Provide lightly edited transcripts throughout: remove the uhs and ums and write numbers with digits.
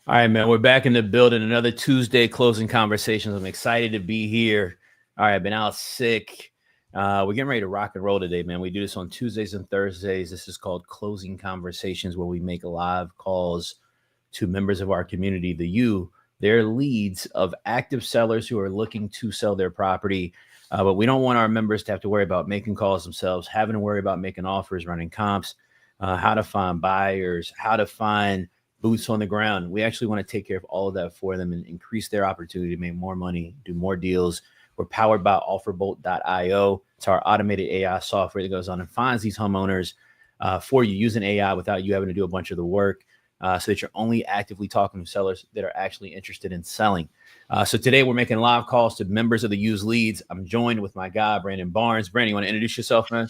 All right, man. We're back in the building. Another Tuesday closing conversations. I'm excited to be here. All right, I've been out sick. We're getting ready to rock and roll today, man. We do this on Tuesdays and Thursdays. This is called Closing Conversations, where we make live calls to members of our community, the you, their leads of active sellers who are looking to sell their property. But we don't want our members to have to worry about making calls themselves, having to worry about making offers, running comps, how to find buyers, how to find boots on the ground. We actually want to take care of all of that for them and increase their opportunity to make more money, do more deals. We're powered by offerbolt.io. It's our automated AI software that goes on and finds these homeowners for you using AI without you having to do a bunch of the work, so that you're only actively talking to sellers that are actually interested in selling. So today we're making live calls to members of the used leads. I'm joined with my guy, Brandon Barnes. Brandon, you want to introduce yourself, man?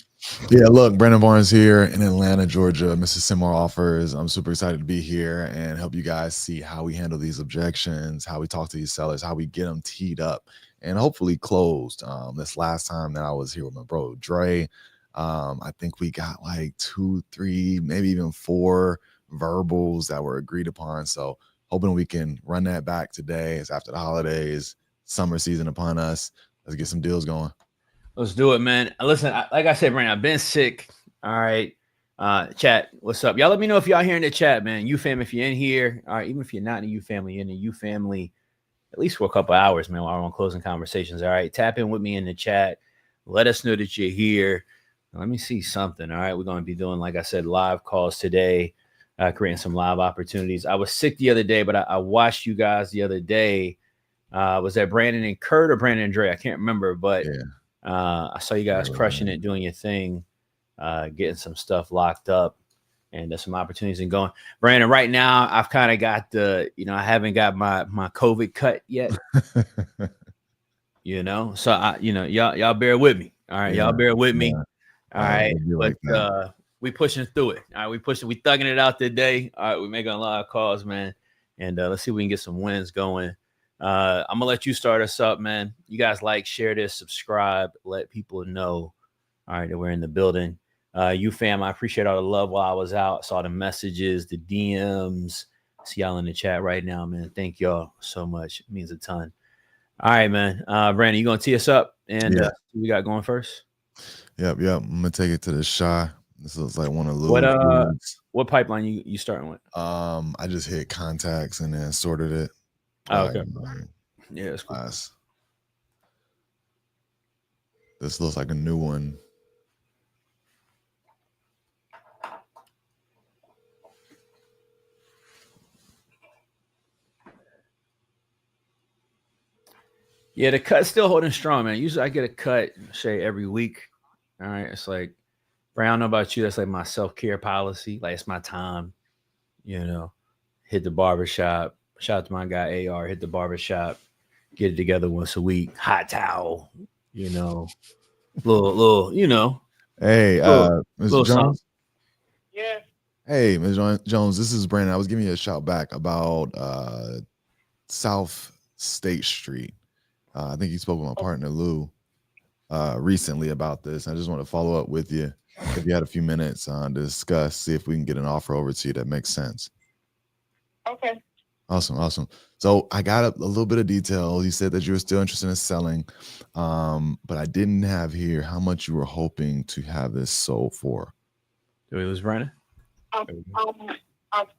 Yeah, look, Brandon Barnes here in Atlanta, Georgia, Mr. Seymour Offers. I'm super excited to be here and help you guys see how we handle these objections, how we talk to these sellers, how we get them teed up and hopefully closed. This last time that I was here with my bro, Dre, I think we got like 2, 3, maybe even 4 verbals that were agreed upon. So hoping we can run that back today. It's after the holidays, summer season upon us. Let's get some deals going. Let's do it, man. Listen, like I said, Brandon, I've been sick. All right. Chat, what's up? Y'all let me know if y'all here in the chat, man. You fam, if you're in here, all right, even if you're not in the U family, you're in the U family, at least for a couple hours, man, while we're on closing conversations. All right. Tap in with me in the chat. Let us know that you're here. Let me see something. All right. We're going to be doing, like I said, live calls today, creating some live opportunities. I was sick the other day, but I watched you guys the other day. Was that Brandon and Kurt or Brandon and Dre? I can't remember, but Yeah. I saw you guys crushing it, doing your thing, getting some stuff locked up, and there's some opportunities in going. Brandon, right now, I've kind of got I haven't got my COVID cut yet, so y'all bear with me. All right. Y'all bear with me. All right. But we pushing through it. All right. We thugging it out today. All right. We're making a lot of calls, man. And let's see if we can get some wins going. I'm gonna let you start us up, man. You guys share this, subscribe, let people know. All right, that we're in the building. You fam, I appreciate all the love while I was out. Saw the messages, the DMs. See y'all in the chat right now, man. Thank y'all so much. It means a ton. All right, man. Brandon, you gonna tee us up and we got going first? Yep. I'm gonna take it to the Shy. This looks like one of Lou's. What pipeline you starting with? I just hit contacts and then sorted it. Okay. Yeah, it's cool. This looks like a new one. Yeah, the cut's still holding strong, man. Usually I get a cut, say, every week. All right. It's like, Brian, I don't know about you. That's like my self-care policy. Like, it's my time, hit the barbershop. Shout out to my guy, AR, hit the barbershop, get it together once a week. Hot towel, little, Hey, Mr. Jones. Something. Yeah. Hey, Ms. Jones, this is Brandon. I was giving you a shout back about South State Street. I think you spoke with my partner, Lou, recently about this. I just want to follow up with you if you had a few minutes to discuss, see if we can get an offer over to you that makes sense. Okay. Awesome. So I got a little bit of detail. You said that you were still interested in selling, but I didn't have here how much you were hoping to have this sold for. It was Brandon? I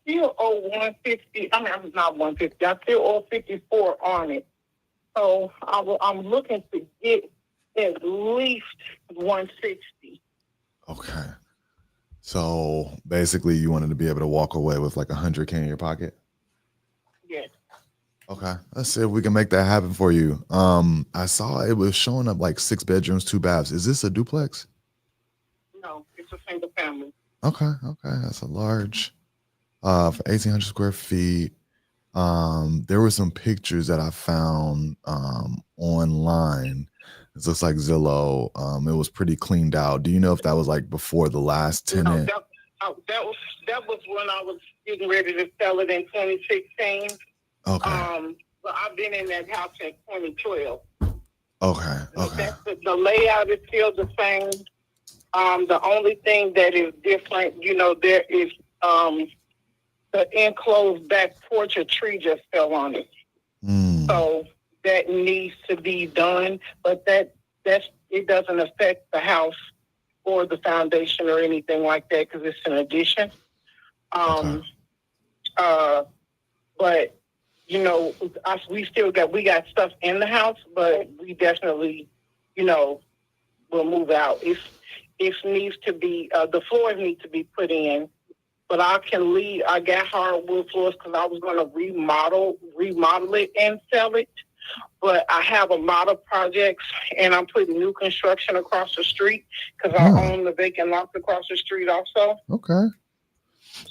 still owe 150. I mean, I'm not 150. I still owe 54 on it. So I'm looking to get at least 160. Okay. So basically you wanted to be able to walk away with like $100K in your pocket? Yes. Okay. Let's see if we can make that happen for you. I saw it was showing up like 6 bedrooms, 2 baths. Is this a duplex? No, it's a single family. Okay. That's a large, for 1,800 square feet. There were some pictures that I found online. It looks like Zillow. It was pretty cleaned out. Do you know if that was like before the last tenant? No, that was when I was getting ready to sell it in 2016. Okay. But I've been in that house since 2012. Okay. The layout is still the same. The only thing that is different, there is the the enclosed back porch, a tree just fell on it. So that needs to be done, but it doesn't affect the house or the foundation or anything like that because it's an addition. But you know, we got stuff in the house, but we definitely, you know, will move out. It needs to be the floors need to be put in. But I can leave. I got hardwood floors because I was going to remodel it and sell it. But I have a lot of projects, and I'm putting new construction across the street because I own the vacant lots across the street also. Okay.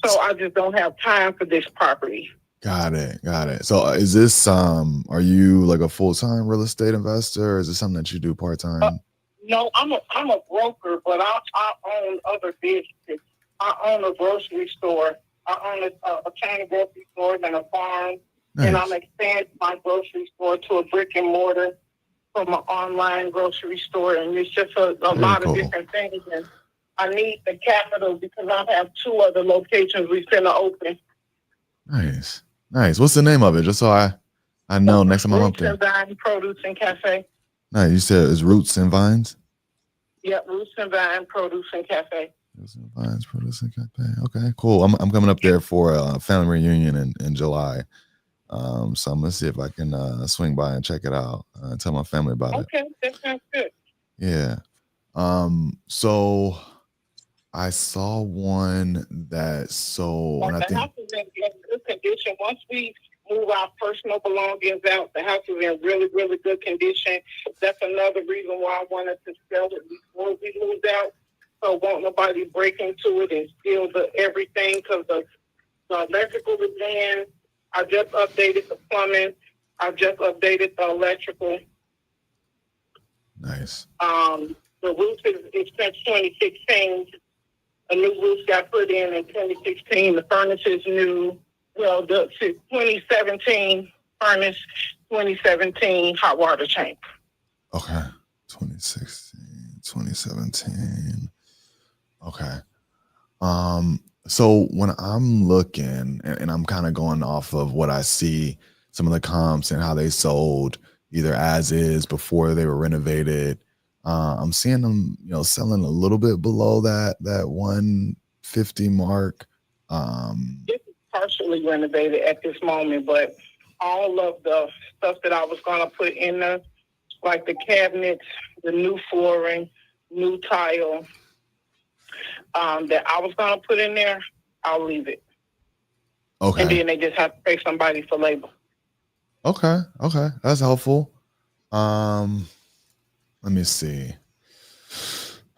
So I just don't have time for this property. Got it. So is this are you like a full-time real estate investor, or is this something that you do part-time? No, I'm a broker, but I own other businesses. I own a grocery store. I own a chain of grocery stores and a farm. Nice. And I'm expanding my grocery store to a brick and mortar from an online grocery store. And it's just a lot of different things. And I need the capital because I have 2 other locations we finna open. Nice. What's the name of it? Just so I know next time I'm up there. Roots and Vine Produce and Cafe. Nice. You said it's Roots and Vines? Yeah, Roots and Vine Produce and Cafe. Vines, Produce and Cafe. Okay, cool. I'm coming up there for a family reunion in July. So I'm gonna see if I can swing by and check it out and tell my family about it. Okay, that sounds good. Yeah. So I saw one that sold. The house is in good condition. Once we move our personal belongings out, the house is in really, really good condition. That's another reason why I wanted to sell it before we moved out. So won't nobody break into it and steal everything because the electrical is in. I just updated the plumbing. I just updated the electrical. Nice. The roof is since 2016. A new roof got put in 2016. The furnace is new. Well, the 2017 furnace, 2017 hot water tank. Okay. 2017. Okay. So when I'm looking and I'm kind of going off of what I see, some of the comps and how they sold either as is before they were renovated, I'm seeing them, selling a little bit below that 150 mark. This is partially renovated at this moment, but all of the stuff that I was going to put in there, like the cabinets, the new flooring, new tile, that I was going to put in there, I'll leave it. Okay. And then they just have to pay somebody for labor. Okay. That's helpful. Let me see.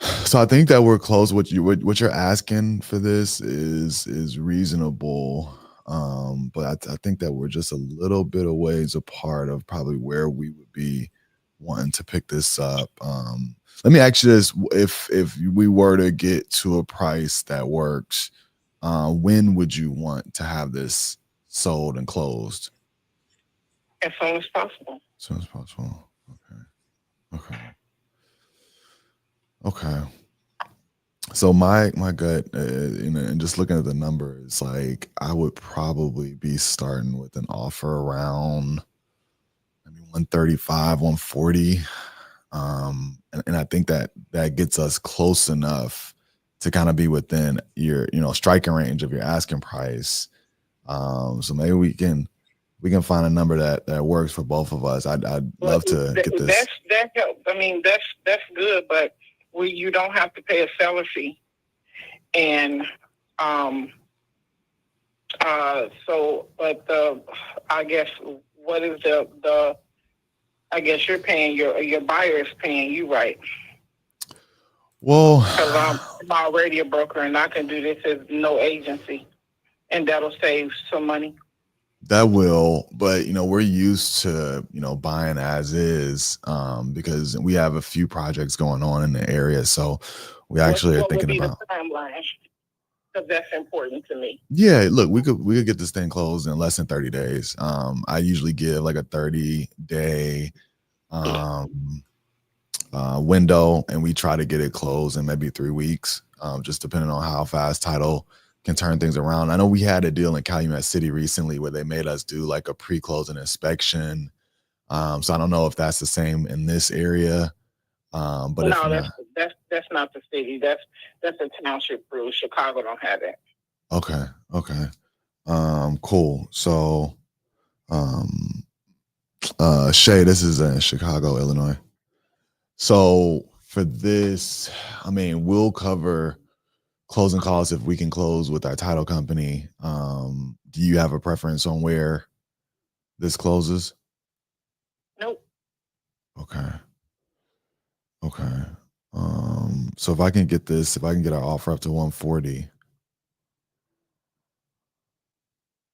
So I think that we're close. What you're asking for this is reasonable. But I think that we're just a little bit of ways apart of probably where we would be wanting to pick this up. Let me ask you this: if we were to get to a price that works, when would you want to have this sold and closed? As soon as possible. As soon as possible. Okay. So my gut, and just looking at the numbers, like I would probably be starting with an offer around maybe 135, 140. And I think that gets us close enough to kind of be within your, striking range of your asking price. So maybe we can find a number that works for both of us. I'd love to get this. That helps. I mean, that's good, but you don't have to pay a seller fee. And I guess what is I guess you're paying your buyer is paying you, right? Well, because I'm already a broker and I can do this as no agency, and that'll save some money. That will, but we're used to buying as is, because we have a few projects going on in the area, so we actually are thinking about the timeline, because that's important to me. Yeah, look, we could get this thing closed in less than 30 days. I usually give like a 30-day window, and we try to get it closed in maybe 3 weeks, just depending on how fast title can turn things around. I know we had a deal in Calumet City recently where they made us do like a pre-closing inspection. So I don't know if that's the same in this area. But no, if that's not the city. That's a township rule. Chicago don't have that. okay. Cool. So Shay, this is in Chicago, Illinois. So for this, I mean, we'll cover closing costs if we can close with our title company. Do you have a preference on where this closes? Nope. Okay. So if I can get our offer up to 140.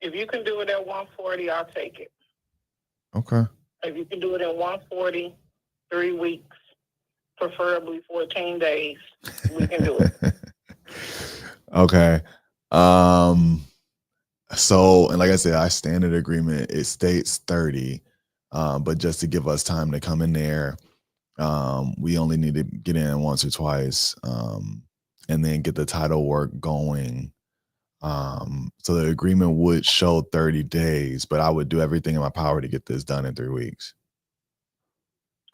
If you can do it at 140, I'll take it. Okay. If you can do it in 140, 3 weeks, preferably 14 days, we can do it. Okay. So, and like I said, our standard agreement, it states 30. But just to give us time to come in there, we only need to get in once or twice, and then get the title work going. So the agreement would show 30 days, but I would do everything in my power to get this done in 3 weeks.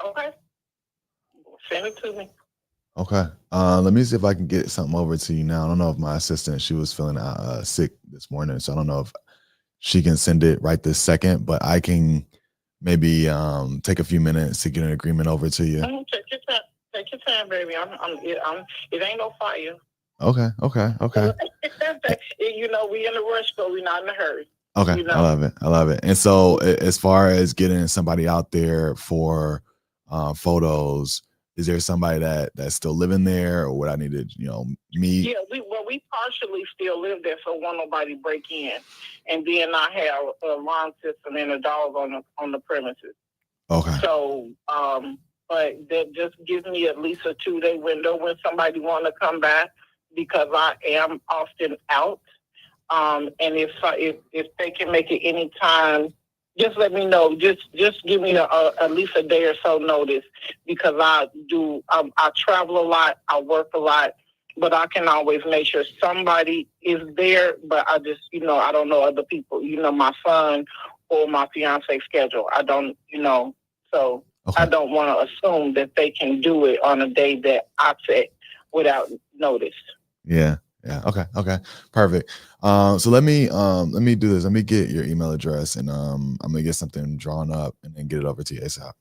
Okay. Send it to me. Okay. Let me see if I can get something over to you now. I don't know if my assistant, she was feeling sick this morning, so I don't know if she can send it right this second, but I can maybe take a few minutes to get an agreement over to you. Take your time. Take your time, baby. It ain't no fire. Okay. You know, we in a rush, but we're not in a hurry. Okay. You know? I love it. And so as far as getting somebody out there for photos, is there somebody that's still living there, or would I need to, meet? Yeah, we partially still live there, so won't nobody break in. And then I have an alarm system and a dog on the premises. Okay. So, but that just gives me at least a 2-day window when somebody want to come back, because I am often out. And if they can make it any time, just let me know. Just give me at least a day or so notice, because I travel a lot, I work a lot, but I can always make sure somebody is there. But I just, I don't know other people, my son or my fiance's schedule. I don't, so okay. I don't want to assume that they can do it on a day that I set without notice. Yeah. Okay. Perfect. So let me do this. Let me get your email address, and I'm gonna get something drawn up and then get it over to you ASAP.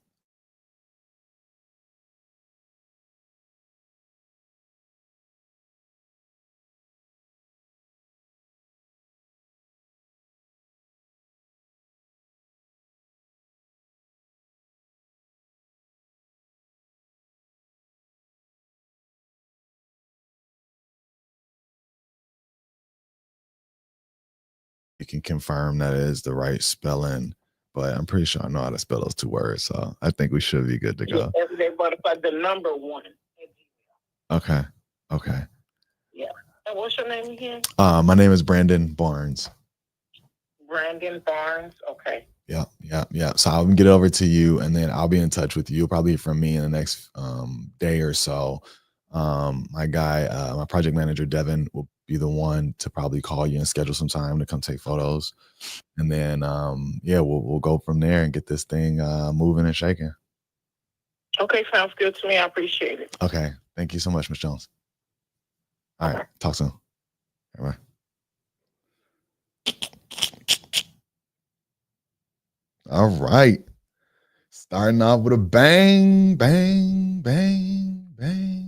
You can confirm that it is the right spelling, but I'm pretty sure I know how to spell those 2 words, so I think we should be good to go. Yeah, every day, but the number 1. Okay. Yeah. And what's your name again? My name is Brandon Barnes. Brandon Barnes. Okay. Yeah. So I'll get it over to you, and then I'll be in touch with you. You'll probably hear from me in the next day or so. My guy, my project manager, Devin, will be the one to probably call you and schedule some time to come take photos. And then, we'll go from there and get this thing moving and shaking. Okay, sounds good to me. I appreciate it. Okay. Thank you so much, Ms. Jones. All right. Talk soon. All right. All right. Starting off with a bang, bang, bang, bang.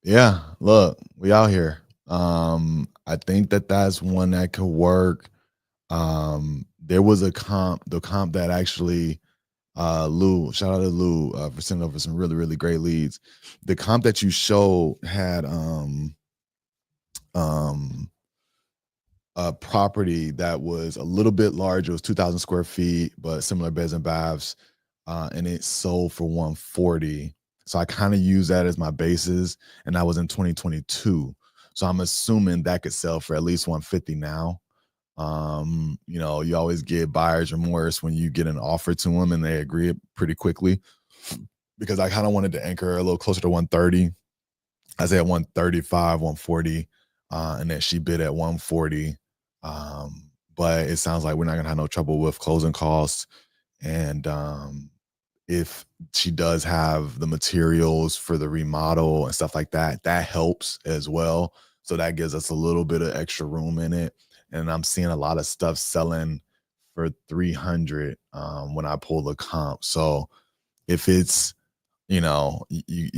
Yeah, look, we out here. I think that's one that could work. There was the comp that actually Lou, shout out to Lou for sending over some really, really great leads. The comp that you showed had a property that was a little bit larger. It was 2,000 square feet, but similar beds and baths, and it sold for 140. So I kind of use that as my basis, and that was in 2022. So I'm assuming that could sell for at least 150 now. You always get buyer's remorse when you get an offer to them and they agree pretty quickly. because I kind of wanted to anchor a little closer to 130. I say at 135, 140, and then she bid at 140. But it sounds like we're not gonna have no trouble with closing costs. And if she does have the materials for the remodel and stuff like that, that helps as well. So that gives us a little bit of extra room in it. And I'm seeing a lot of stuff selling for 300 when I pull the comp. So if it's, you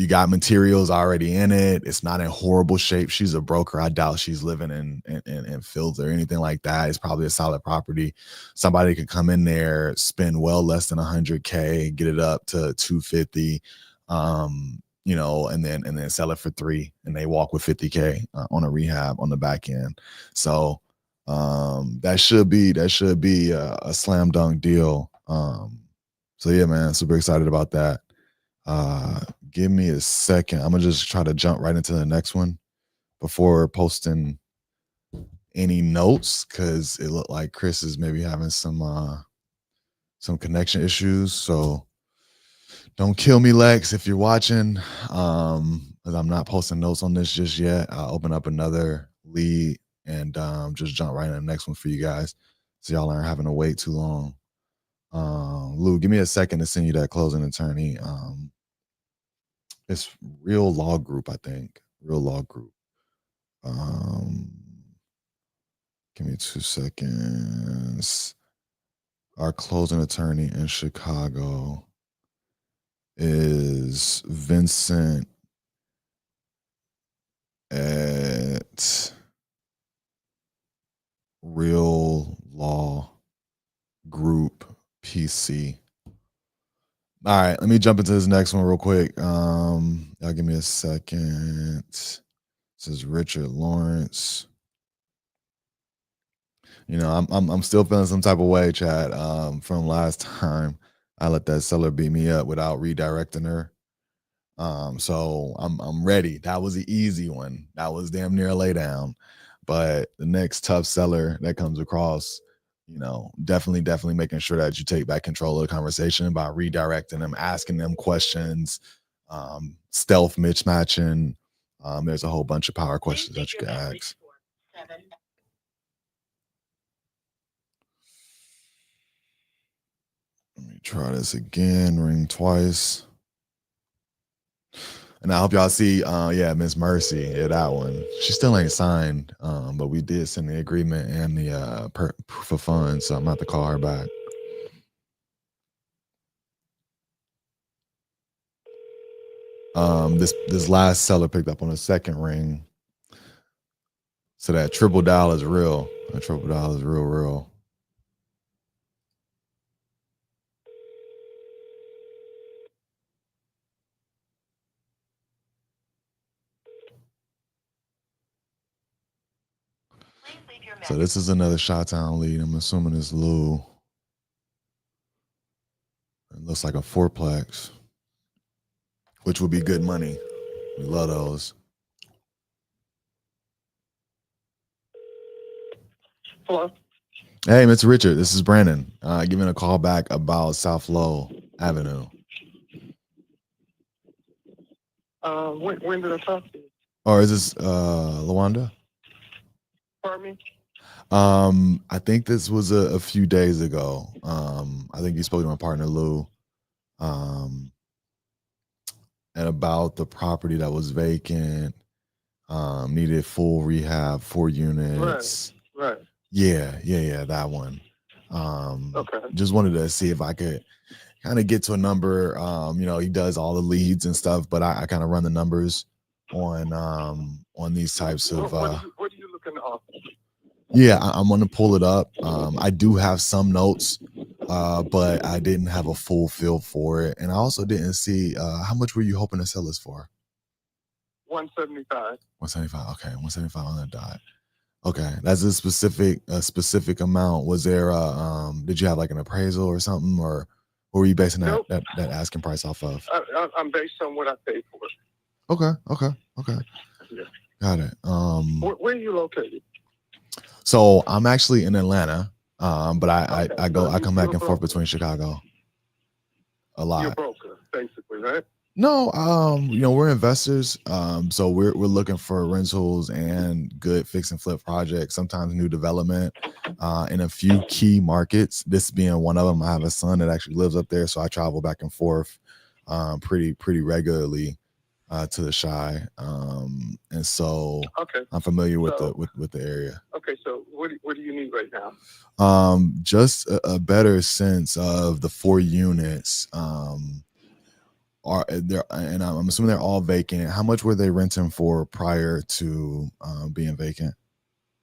got materials already in it, it's not in horrible shape. She's a broker. I doubt she's living in fields or anything like that. It's probably a solid property. Somebody could come in there, spend well less than 100K, get it up to 250, and then sell it for 3, and they walk with 50K on a rehab on the back end. So that should be a slam dunk deal. So yeah, man, super excited about that. Give me a second. I'm gonna just try to jump right into the next one before posting any notes, because it looked like Chris is maybe having some connection issues. So don't kill me, Lex, if you're watching. Because I'm not posting notes on this just yet. I'll open up another lead and just jump right in the next one for you guys, so y'all aren't having to wait too long. Lou, give me a second to send you that closing attorney. It's Real Law Group, I think. Real Law Group. Give me 2 seconds. Our closing attorney in Chicago is Vincent at Real Law Group PC. All right, let me jump into this next one real quick. Y'all give me a second. This is Richard Lawrence. I'm still feeling some type of way, Chad, from last time I let that seller beat me up without redirecting her. So I'm ready. That was the easy one. That was damn near a lay down. But the next tough seller that comes across, definitely making sure that you take back control of the conversation by redirecting them, asking them questions, stealth mismatching. There's a whole bunch of power questions that you can ask. Let me try this again. Ring twice. And I hope y'all see, Miss Mercy, that one. She still ain't signed, but we did send the agreement and the proof of funds, so I'm about to call her back. This last seller picked up on a second ring, so that triple dial is real. That triple dial is real. So this is another Chi-Town lead. I'm assuming it's Lou. It looks like a fourplex, which would be good money. We love those. Hello. Hey, Mr. Richard, this is Brandon. Giving a call back about South Low Avenue. When did I talk to you? Or is this Lawanda? Pardon me? I think this was a few days ago. I think you spoke to my partner Lou, and about the property that was vacant, needed full rehab, 4 units. Right. Yeah, that one. Okay. Just wanted to see if I could kind of get to a number. He does all the leads and stuff, but I kind of run the numbers on these types of. What are you looking to offer? Yeah, I'm gonna pull it up. I do have some notes, but I didn't have a full feel for it, and I also didn't see how much were you hoping to sell this for? 175. 175. Okay, 175 on the dot. Okay, that's a specific amount. Was there did you have like an appraisal or something, or what were you basing Nope. that asking price off of? I'm based on what I paid for it. Okay. Yeah. Got it. Where are you located? So I'm actually in Atlanta, but I Okay. come back and forth between Chicago a lot. You're a broker, basically, right? No, we're investors. So we're looking for rentals and good fix and flip projects, sometimes new development, in a few key markets. This being one of them. I have a son that actually lives up there, so I travel back and forth pretty regularly to the Shy. And so Okay. I'm familiar with So- the area. Okay, so what do you need right now? Just a better sense of the 4 units. Are there, and I'm assuming they're all vacant. How much were they renting for prior to being vacant?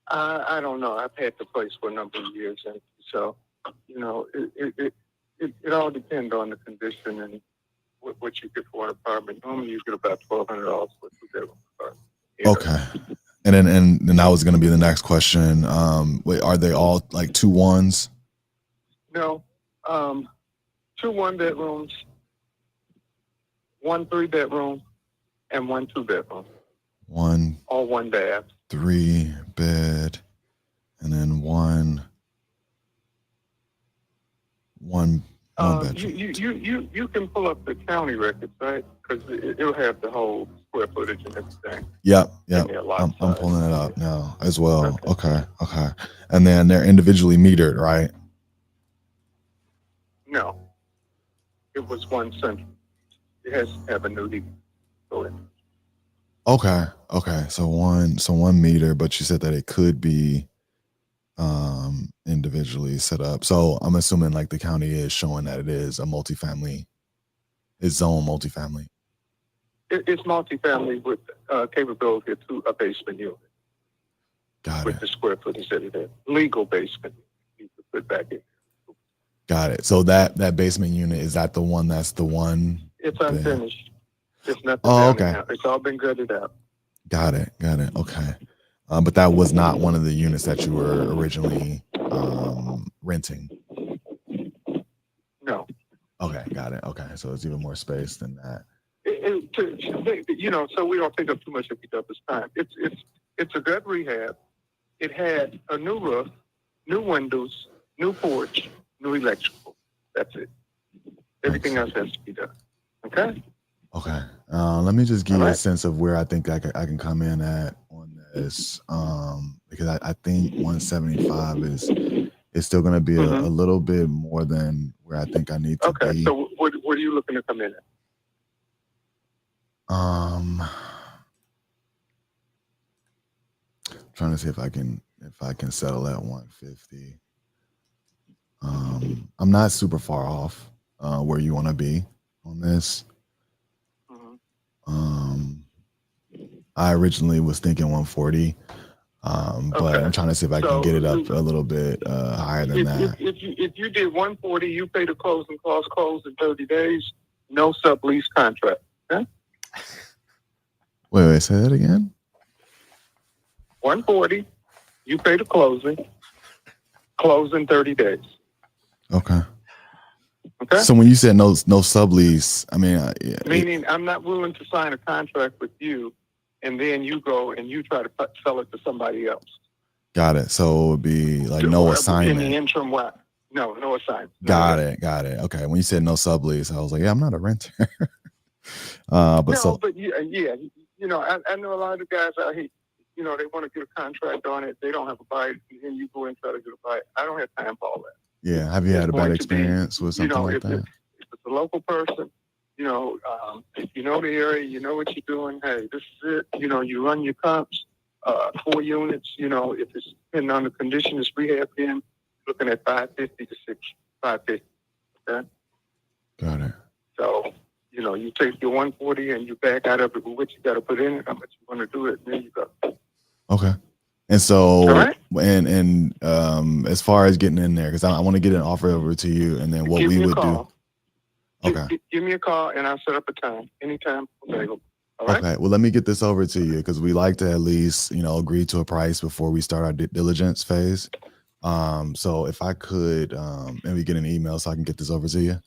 I don't know. I've had the place for a number of years, and so it all depends on the condition and what you get for an apartment. Normally, you get about $1,200 for a 2-bedroom apartment. Okay, and then that was going to be the next question. Wait, are they all like 2 1s? No, 2 1-bedrooms, 1 3-bedroom, and 1 2-bedroom. 1 All 1 bath. 3-bed, and then one bedroom. You can pull up the county records, right? Because it'll have the whole square footage and everything. Yep. And their lot I'm size. pulling it up now as well. Okay. And then they're individually metered, right? No, it was 1 central. It has to have a nudie. Okay. So one meter, but you said that it could be individually set up. So I'm assuming like the county is showing that it is a multifamily, it's zone multifamily. It's multifamily with capability to a basement unit. Got with it. the square footage that it is. Legal basement. You can put back in. Got it. So that basement unit, is that the one that's the one? It's unfinished. There's nothing Oh, down okay. there. It's all been gutted out. Got it. Okay. But that was not one of the units that you were originally renting. No. Okay, got it. Okay, so it's even more space than that. So we don't take up too much of each other's time. It's a gut rehab. It had a new roof, new windows, new porch, new electrical. That's it. Everything else has to be done. Okay? Okay. Let me just give you a right. sense of where I think I can come in at on this. Because I think 175 is still going to be a little bit more than where I think I need to be. Okay. So what are you looking to come in at? Trying to see if I can settle at 150. I'm not super far off where you want to be on this. I originally was thinking 140, but I'm trying to see if I can get it up a little bit higher than that. If you did 140, you pay the closing costs, close in 30 days, no sublease contract. Okay? Wait, say that again? 140, you pay the closing, close in 30 days. Okay. Okay. So when you said no sublease, I mean, meaning I'm not willing to sign a contract with you, and then you go and you try to sell it to somebody else. Got it. So it would be like no assignment. In the interim, what? No assignment. Got it. Okay. When you said no sublease, I was like, yeah, I'm not a renter. I know a lot of the guys out here. They want to get a contract on it. They don't have a buyer, and you go and try to get a buyer. I don't have time for all that. Yeah. Have you had a bad experience with something like that? If it's a local person, if you know the area, you know what you're doing. Hey, this is it. You run your comps, 4 units. If it's depending on the condition, it's rehab in, looking at 550 to 550. Okay. Got it. So, you take your 140 and you back out of it with what you got to put in it, how much you want to do it, and there you go. Okay. And so, right. and as far as getting in there, because I want to get an offer over to you, and then what we would do. Okay. Give me a call, and I'll set up a time. Anytime available. All right? Okay. Well, let me get this over to you because we like to at least, agree to a price before we start our diligence phase. So if I could maybe get an email so I can get this over to you.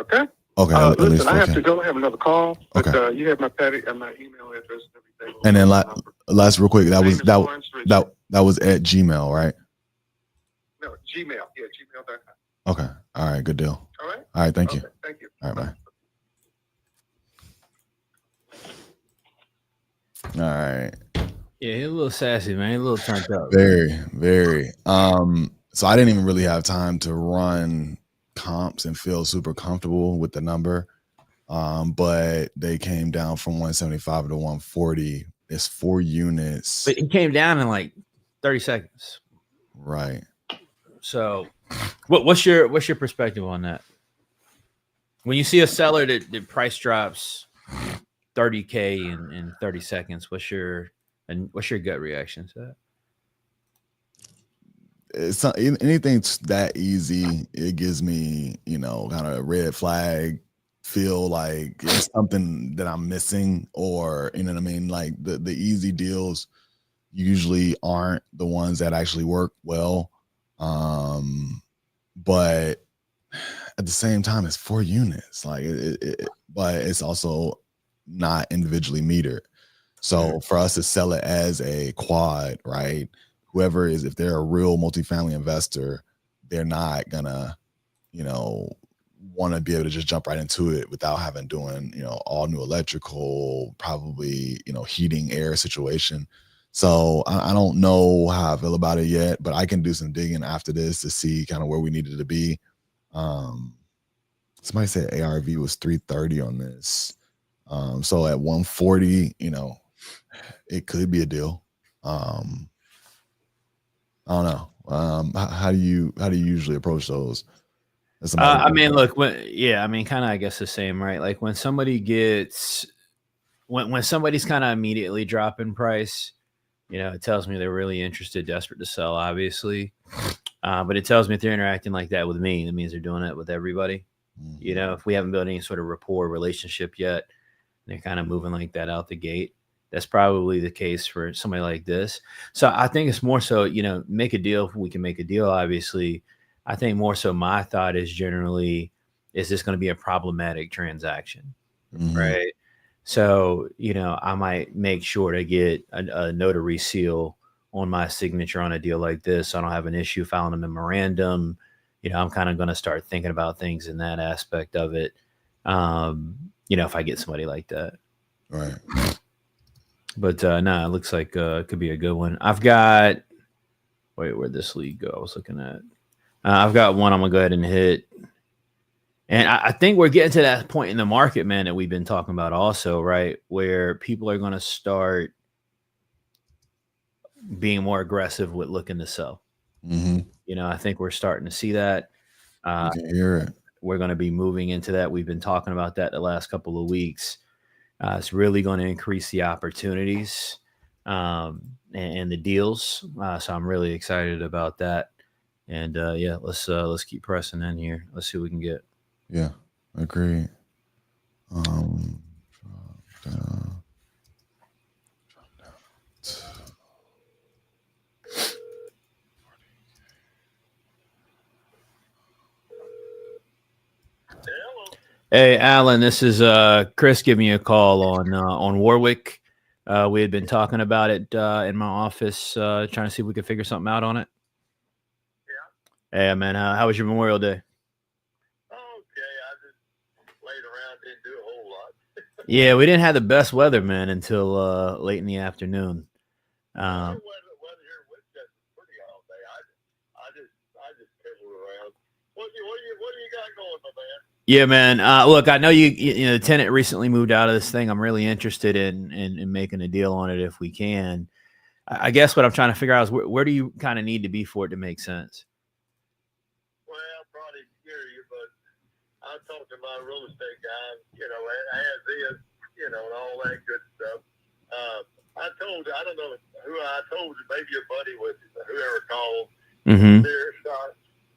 Okay. Okay. At least Listen, I have 4K. to go. I have another call. But, Okay. you have my my email address and everything. And then last real quick, that was at Gmail, right? No, Gmail. Yeah, gmail.com. Okay. All right. Good deal. All right. All right. Thank you. Thank you. All right. Bye. All right. Yeah, he's a little sassy, man. He's a little turned up. Very, very. So I didn't even really have time to run comps and feel super comfortable with the number. But they came down from 175 to 140. It's 4 units. But it came down in like 30 seconds. Right. So what's your perspective on that? When you see a seller that price drops 30K in 30 seconds, what's your gut reaction to that? It's not anything that easy. It gives me, kind of a red flag, feel like it's something that I'm missing, or you know what I mean? Like the easy deals usually aren't the ones that actually work well. But at the same time, it's 4 units, like but it's also not individually metered. So for us to sell it as a quad, right? Whoever is, if they're a real multifamily investor, they're not gonna, want to be able to just jump right into it without having doing, all new electrical, probably, heating, air situation. So I don't know how I feel about it yet, but I can do some digging after this to see kind of where we needed to be. Somebody said ARV was 330 on this. So at 140, it could be a deal. I don't know. How do you usually approach those? I mean, look, kind of, I guess the same, right? Like when somebody gets, when somebody's kind of immediately dropping price, it tells me they're really interested, desperate to sell, obviously. But it tells me if they're interacting like that with me, that means they're doing it with everybody. Mm-hmm. If we haven't built any sort of rapport relationship yet, they're kind of moving like that out the gate. That's probably the case for somebody like this. So I think it's more so, make a deal if we can make a deal, obviously. I think more so my thought is generally, is this going to be a problematic transaction? Mm-hmm. Right. So, I might make sure to get a notary seal on my signature on a deal like this. So I don't have an issue filing a memorandum. I'm kind of going to start thinking about things in that aspect of it. If I get somebody like that. Right. But it looks like it could be a good one. I've got, where'd this lead go? I was looking at. I've got one I'm going to go ahead and hit. And I think we're getting to that point in the market, man, that we've been talking about also, right? Where people are going to start being more aggressive with looking to sell. Mm-hmm. I think we're starting to see that. You can hear it. We're going to be moving into that. We've been talking about that the last couple of weeks. It's really going to increase the opportunities and the deals. So I'm really excited about that. And let's keep pressing in here. Let's see what we can get. Yeah, agree. Drop down. Hey, Alan, this is Chris giving you a call on Warwick. We had been talking about it in my office, trying to see if we could figure something out on it. Yeah. Hey, man, how was your Memorial Day? Okay, I just laid around, didn't do a whole lot. Yeah, we didn't have the best weather, man, until late in the afternoon. Weather here in Winchester is pretty all day. I just piddled around. What do you got going, my man? Yeah, man. Look, I know the tenant recently moved out of this thing. I'm really interested in making a deal on it if we can. I guess what I'm trying to figure out is where do you kind of need to be for it to make sense? Well, probably scare you, but I talked to my real estate guy, as is, and all that good stuff. I don't know who I told you, maybe your buddy was whoever called. Mm-hmm.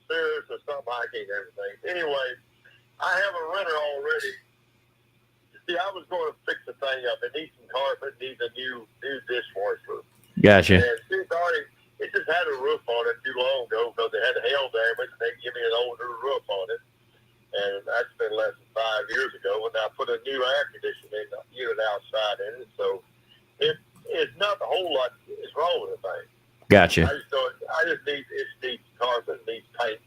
Serious or something, I can't everything. Anyway, I have a renter already. See, I was going to fix the thing up. It needs some carpet, needs a new dishwasher. Gotcha. And it just had a roof on it too long ago because it had hail damage. They give me an older roof on it, and that's been less than Gotcha. I just need it needs carpet, needs paint,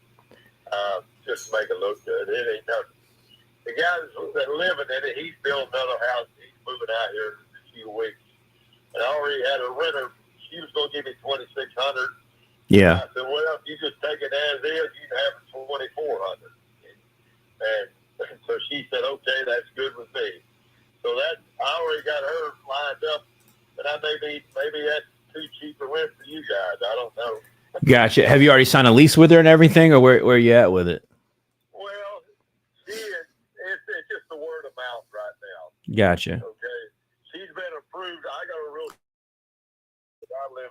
just to make it look good. It ain't nothing. The guys that living in it, he's building another house. He's moving out here in a few weeks, and I already had a renter. She was going to give me $2,600. Yeah. I said, well, if you just take it as is, you can have it $2,400. And so she said, okay, that's good with me. So that I already got her lined up, but maybe that's too cheap a rent for you guys. I don't know. Gotcha. Have you already signed a lease with her and everything, or where are you at with it? Well, it's just the word of mouth right now. Gotcha. Okay, she's been approved. I got a real. I live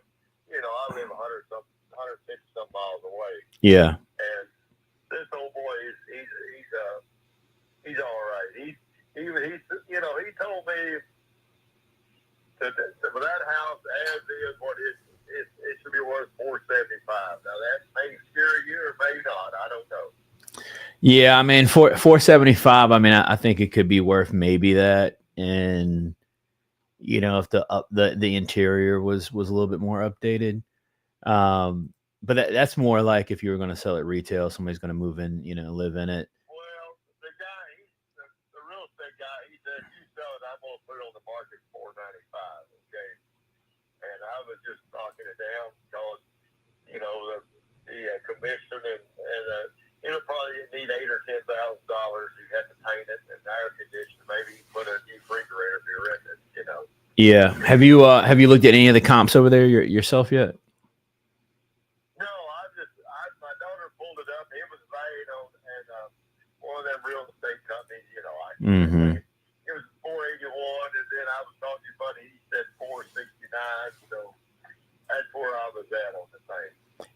150 some miles away. Yeah. And this old boy he's all right. He told me that for that house as is what it should be worth $475. Now that may scare you or may not. I don't know. Yeah, I mean, for $475, I mean, I think it could be worth maybe that, and if the interior was a little bit more updated. But that's more like if you were going to sell it retail, somebody's going to move in, live in it. Well, the guy, the real estate guy, he said, you sell it, I'm going to put it on the market for $495. Okay. And I was just knocking it down because, the commission and it'll probably need $8,000 or $10,000. You have to paint it and air conditioner, maybe put a new refrigerator if you're renting it, Yeah. Have you looked at any of the comps over there yourself yet? No, my daughter pulled it up. It was valued on one of them real estate companies, Mm-hmm. It was 481, and then I was talking to buddy. He said 469. So that's where I was at on the thing.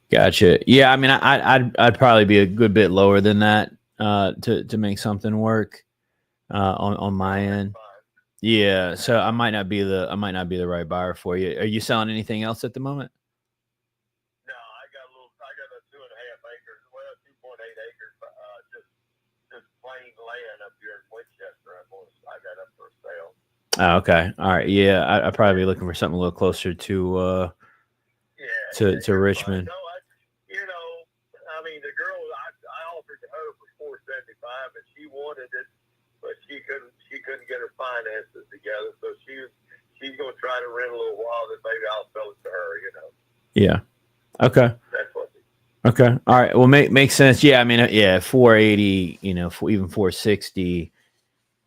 Gotcha. Yeah, I mean, I'd probably be a good bit lower than that to make something work on my end. Yeah, so I might not be the right buyer for you. Are you selling anything else at the moment? No, I got a 2.5 acres, 2.8 acres, just plain land up here in Winchester. I got up for sale. Oh, okay. All right. Yeah, I'd probably be looking for something a little closer to Richmond. No, I mean, the girl I offered to her for $475, and she wanted it, but she couldn't get her finances together. So she's going to try to rent a little while, then maybe I'll sell it to her. Yeah. Okay. That's what. Okay. All right. Well, makes sense. Yeah. I mean, 480. Even 460.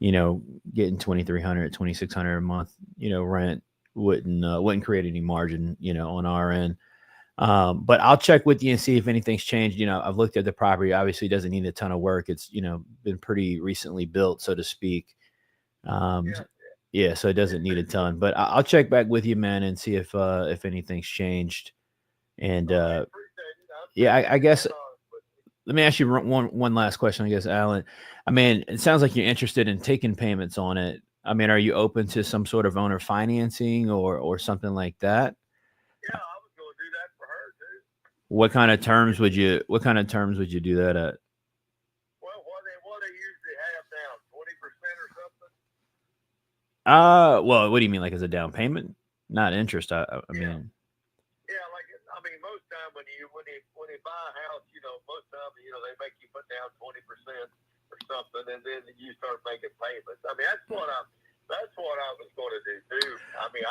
Getting $2,300, $2,600 a month. Rent wouldn't create any margin. On our end. But I'll check with you and see if anything's changed. I've looked at the property. Obviously, it doesn't need a ton of work. It's been pretty recently built, so to speak. So it doesn't need a ton. But I'll check back with you, man, and see if anything's changed. And I guess let me ask you one last question. I guess, Alan. I mean, it sounds like you're interested in taking payments on it. I mean, are you open to some sort of owner financing or something like that? Yeah, I was going to do that for her too. What kind of terms would you do that at? Well, what they usually have now, 20% or something. Well, what do you mean, like as a down payment, not interest? I mean. Yeah, most time when you buy a house, most time they make you put down 20% or something, and then you start making payments. I mean, that's what I was going to do too. I mean,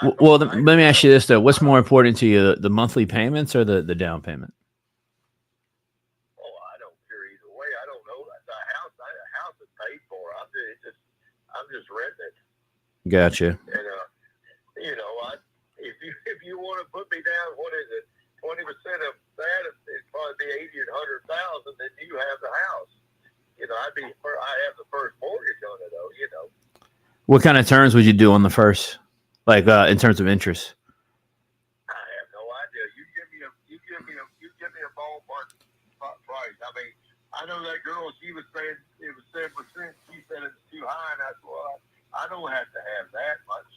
let me ask you this though: what's more important to you, the monthly payments or the down payment? Oh, I don't care either way. I don't know. The house is paid for. I'm just renting it. Gotcha. And if you want to put me down, what is it? 20% of that, it'd probably be 80 or 100,000. Then you have the house. I have the first mortgage on it, though. What kind of terms would you do on the first, like in terms of interest? I have no idea. You give me a ballpark price. I mean, I know that girl. She was saying it was 7%. She said it's too high, and that's why I don't have to have that much.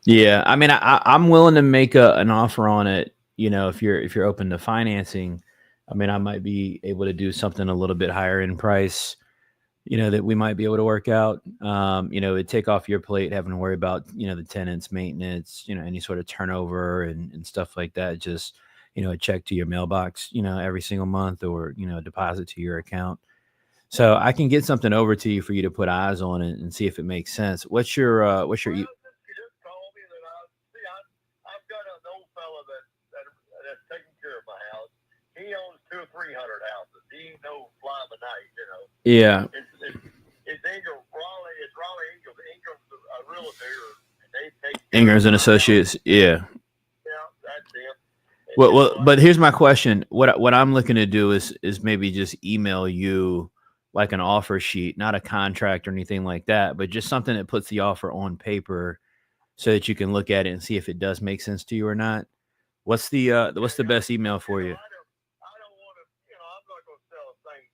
Yeah, I mean, I'm willing to make an offer on it. If you're open to financing, I mean, I might be able to do something a little bit higher in price. that we might be able to work out. It'd take off your plate having to worry about, the tenants, maintenance, any sort of turnover and stuff like that. Just, a check to your mailbox, every single month, or, a deposit to your account. So I can get something over to you for you to put eyes on it and see if it makes sense. What's your Well, you just call me that I've got an old fella that's taking care of my house. He owns 200 or 300 houses. He ain't no fly by night, Yeah. It's Ingram, Raleigh. It's Raleigh Ingram. Ingram's a realtor, and they take Ingram's and Associates. Yeah. Yeah, that's him. Well, but here's my question. What I'm looking to do is maybe just email you like an offer sheet, not a contract or anything like that, but just something that puts the offer on paper so that you can look at it and see if it does make sense to you or not. What's the best email for you? I don't want to, I'm not going to sell a thing,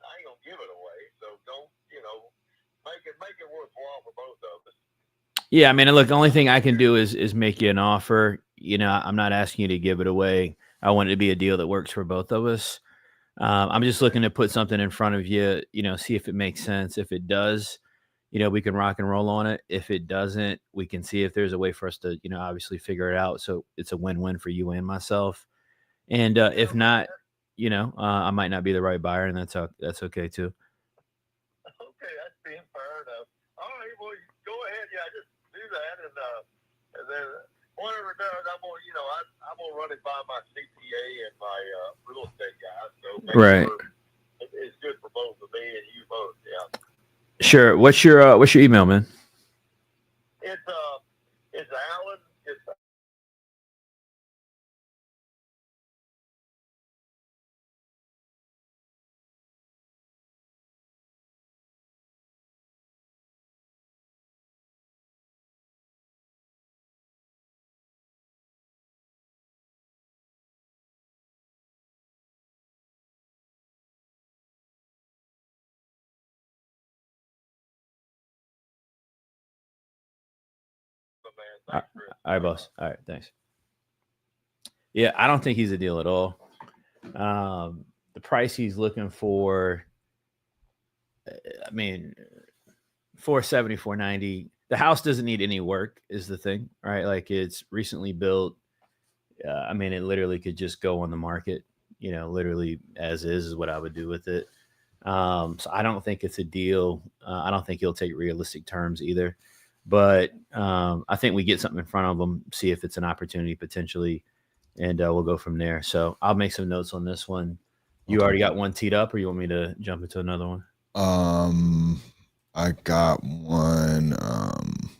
I ain't going to give it away. So don't, make it worthwhile for both of us. Yeah, I mean, look, the only thing I can do is make you an offer. I'm not asking you to give it away. I want it to be a deal that works for both of us. I'm just looking to put something in front of you, see if it makes sense. If it does, we can rock and roll on it. If it doesn't, we can see if there's a way for us to, obviously figure it out. So it's a win-win for you and myself. And if not, I might not be the right buyer, and that's okay too. Okay, that's being fair enough. All right, well, go ahead. Yeah, just do that, and then whatever it does, I'm gonna run it by my CPA and my real estate guy. So make Right. sure it's good for both of me and you both. Yeah. Sure. What's your email, man? It's Alan. It's man. All right, boss. All right, thanks. Yeah, I don't think he's a deal at all. The price he's looking for, I mean, 470, 490. The house doesn't need any work, is the thing, right? Like, it's recently built. I mean, it literally could just go on the market, literally as is what I would do with it. So I don't think it's a deal. I don't think he'll take realistic terms either. But I think we get something in front of him, see if it's an opportunity potentially, and we'll go from there. So I'll make some notes on this one. You already got one teed up, or you want me to jump into another one? I got one. The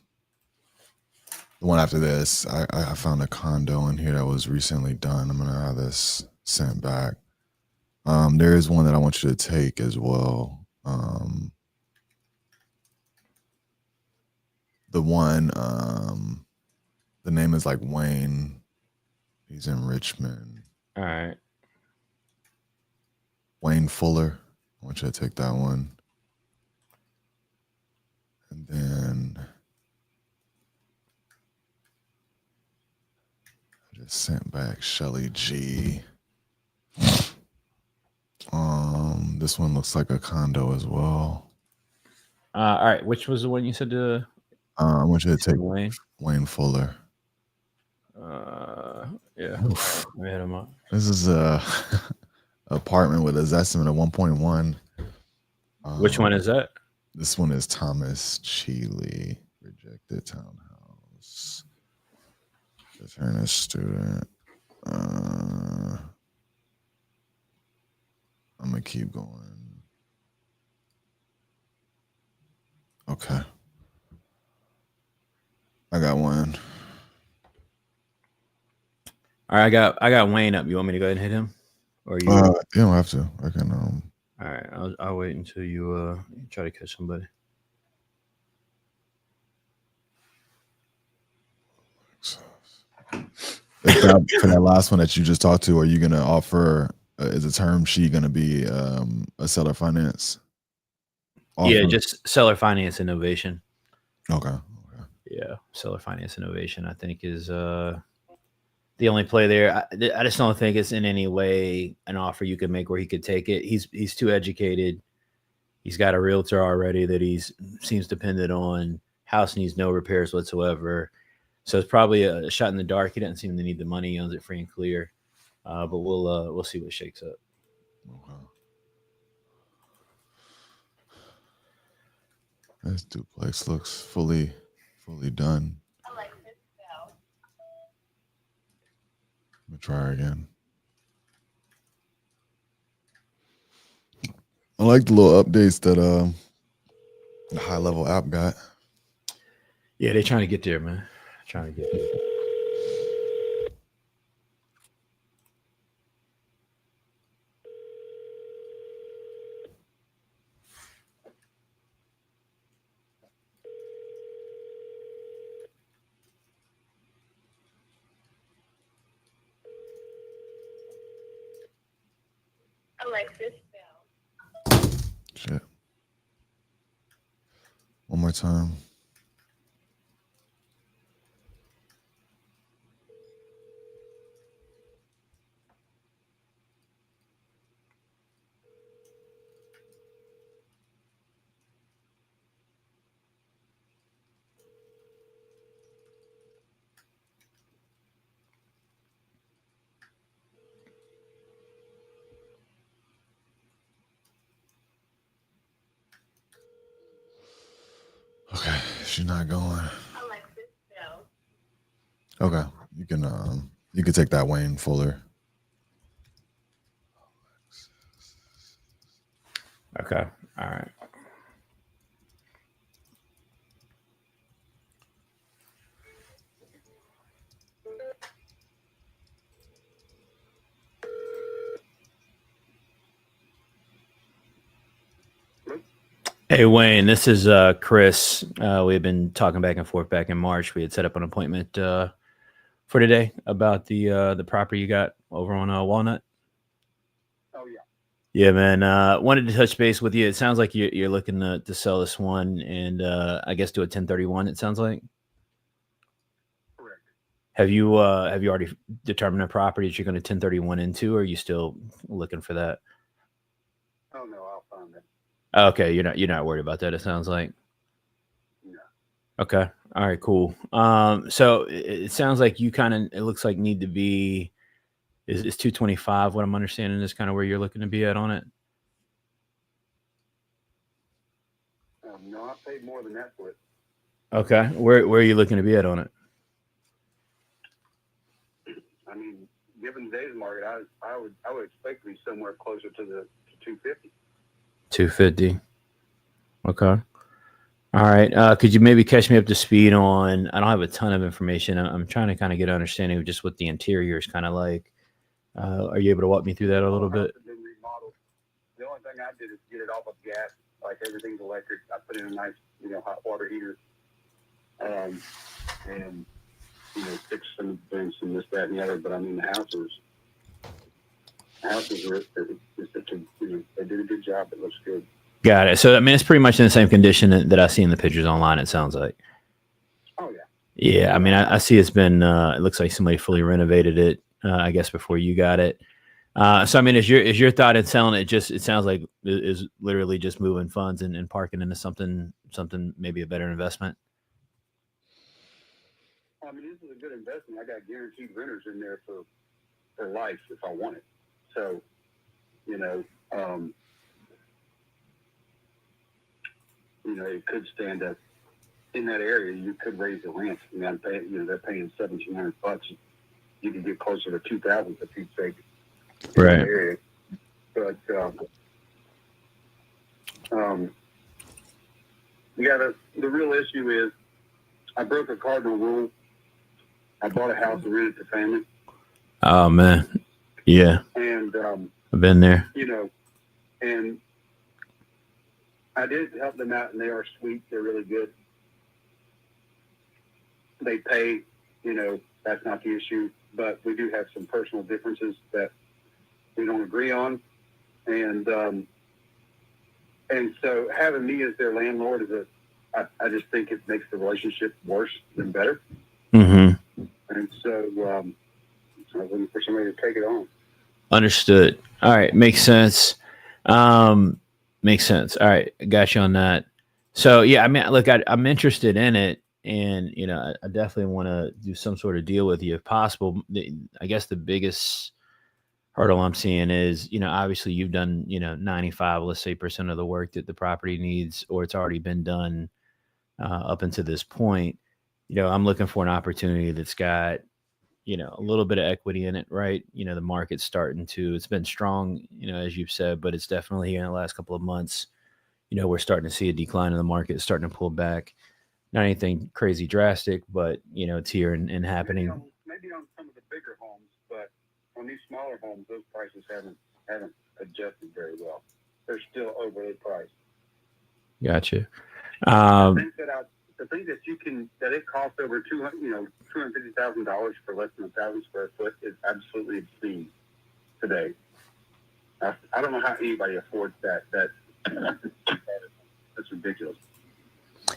one after this, I found a condo in here that was recently done. I'm gonna have this sent back. There is one that I want you to take as well. The one, the name is like Wayne. He's in Richmond. All right. Wayne Fuller. I want you to take that one. And then I just sent back Shelly G. This one looks like a condo as well. All right. Which was the one you said to? I want you to take Wayne Fuller. Yeah. I hit him up. This is a apartment with an estimate of 1.1. Which one is that? This one is Thomas Cheeley, rejected townhouse. Return a student. I'm gonna keep going. Okay. I got one. All right, I got Wayne up. You want me to go ahead and hit him, or you? You don't have to. I can. All right, I'll wait until you try to catch somebody. For that last one that you just talked to, are you gonna offer? Is a term sheet gonna be a seller finance offer? Yeah, just seller finance innovation. Okay. Yeah, seller finance innovation, I think, is the only play there. I just don't think it's in any way an offer you could make where he could take it. He's too educated. He's got a realtor already that seems dependent on. House needs no repairs whatsoever. So it's probably a shot in the dark. He doesn't seem to need the money. He owns it free and clear. But we'll see what shakes up. Okay. This duplex looks fully done. I like this style. Let me try again. I like the little updates that the high level app got. Yeah, they're trying to get there, man. Trying to get there. Alexis Bell. Shit. One more time. Okay, she's not going. Alexis Bell. Okay, you can take that, Wayne Fuller. Okay. All right. Hey, Wayne, this is Chris. We had been talking back and forth back in March. We had set up an appointment for today about the property you got over on Walnut. Oh, yeah. Yeah, man. Wanted to touch base with you. It sounds like you're looking to sell this one and I guess do a 1031, it sounds like. Correct. Have you already determined a property that you're going to 1031 into, or are you still looking for that? Oh, no, I'll find it. Okay, you're not worried about that, it sounds like. No. Okay. All right, cool. So it sounds like you it looks like need to be is 225 what I'm understanding is kind of where you're looking to be at on it. No, I paid more than that for it. Okay. Where are you looking to be at on it? I mean, given today's market, I would expect to be somewhere closer to the 250. 250. Okay. All right. Could you maybe catch me up to speed on, I don't have a ton of information. I'm trying to kind of get an understanding of just what the interior is kind of like. Are you able to walk me through that a little bit? Been remodeled. The only thing I did is get it off of gas. Like everything's electric. I put in a nice, hot water heater. And, fix some things and this, that, and the other. But I mean, the houses are, they did a good job. It looks good. Got it. So, I mean, it's pretty much in the same condition that I see in the pictures online, it sounds like. Oh, yeah. Yeah. I mean, I see it's been, it looks like somebody fully renovated it, I guess, before you got it. So, I mean, is your thought in selling it it sounds like is literally just moving funds and parking into something maybe a better investment? I mean, this is a good investment. I got guaranteed renters in there for life if I want it. So, it could stand up in that area. You could raise the rent. I mean, they're paying $1,700. You can get closer to $2,000 for Pete's sake. Right. Area. But the real issue is I broke a cardinal rule. I bought a house and rented to family. Oh man, yeah. And I've been there. And I did help them out, and they are sweet. They're really good. They pay. That's not the issue. But we do have some personal differences that we don't agree on, and so having me as their landlord I just think it makes the relationship worse than better. Mm-hmm. And so I was looking for somebody to take it on. Understood. All right, makes sense. Makes sense. All right, got you on that. So yeah, I mean, look, I'm interested in it, and I definitely want to do some sort of deal with you if possible. I guess the biggest hurdle I'm seeing is, obviously you've done, 95, let's say, percent of the work that the property needs, or it's already been done up until this point. I'm looking for an opportunity that's got, a little bit of equity in it, right? The market's it's been strong, as you've said, but it's definitely in the last couple of months, we're starting to see a decline in the market, it's starting to pull back. Not anything crazy drastic, but, it's here and happening. Maybe on some of the bigger homes, but on these smaller homes, those prices haven't adjusted very well. They're still overly priced. Gotcha. The thing that it costs over $250,000 for less than 1,000 square foot is absolutely obscene today. I don't know how anybody affords that. That's ridiculous.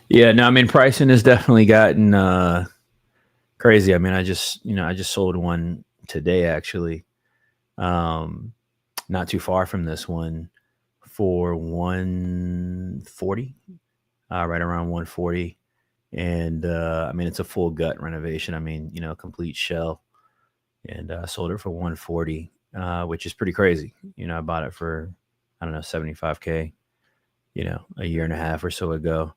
Yeah, no, I mean, pricing has definitely gotten crazy. I mean, I just sold one today, actually, not too far from this one, for 140, right around 140. And I mean, it's a full gut renovation. I mean, complete shell, and I sold it for 140, which is pretty crazy. I bought it for, I don't know, 75K, a year and a half or so ago.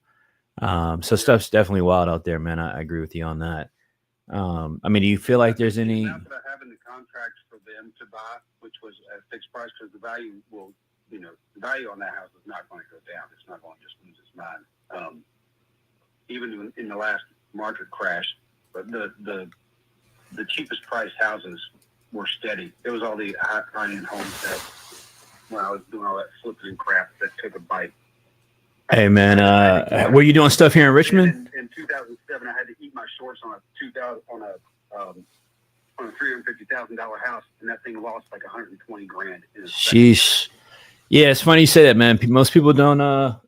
So stuff's definitely wild out there, man. I agree with you on that. I mean, do you feel like there's any? Not that having the contracts for them to buy, which was a fixed price, because the value the value on that house is not going to go down. It's not going to just lose its mind. Even in the last market crash, but the cheapest priced houses were steady. It was all the high-end homes that, when I was doing all that flipping and crap, that took a bite. Hey man, were you doing stuff here in Richmond? In 2007, I had to eat my shorts on a $350,000 house, and that thing lost like 120 grand. Sheesh. Yeah, it's funny you say that, man. Most people don't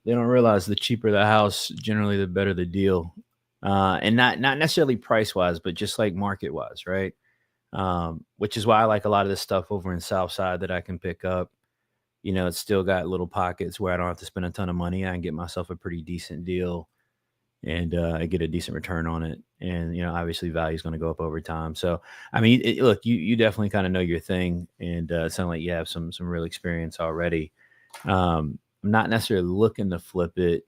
realize the cheaper the house, generally the better the deal, and not necessarily price wise, but just like market wise, right? Which is why I like a lot of this stuff over in Southside that I can pick up. It's still got little pockets where I don't have to spend a ton of money. I can get myself a pretty decent deal, and I get a decent return on it. And obviously, value is going to go up over time. So, I mean, look, you definitely kind of know your thing, and it sounds like you have some real experience already. I'm not necessarily looking to flip it.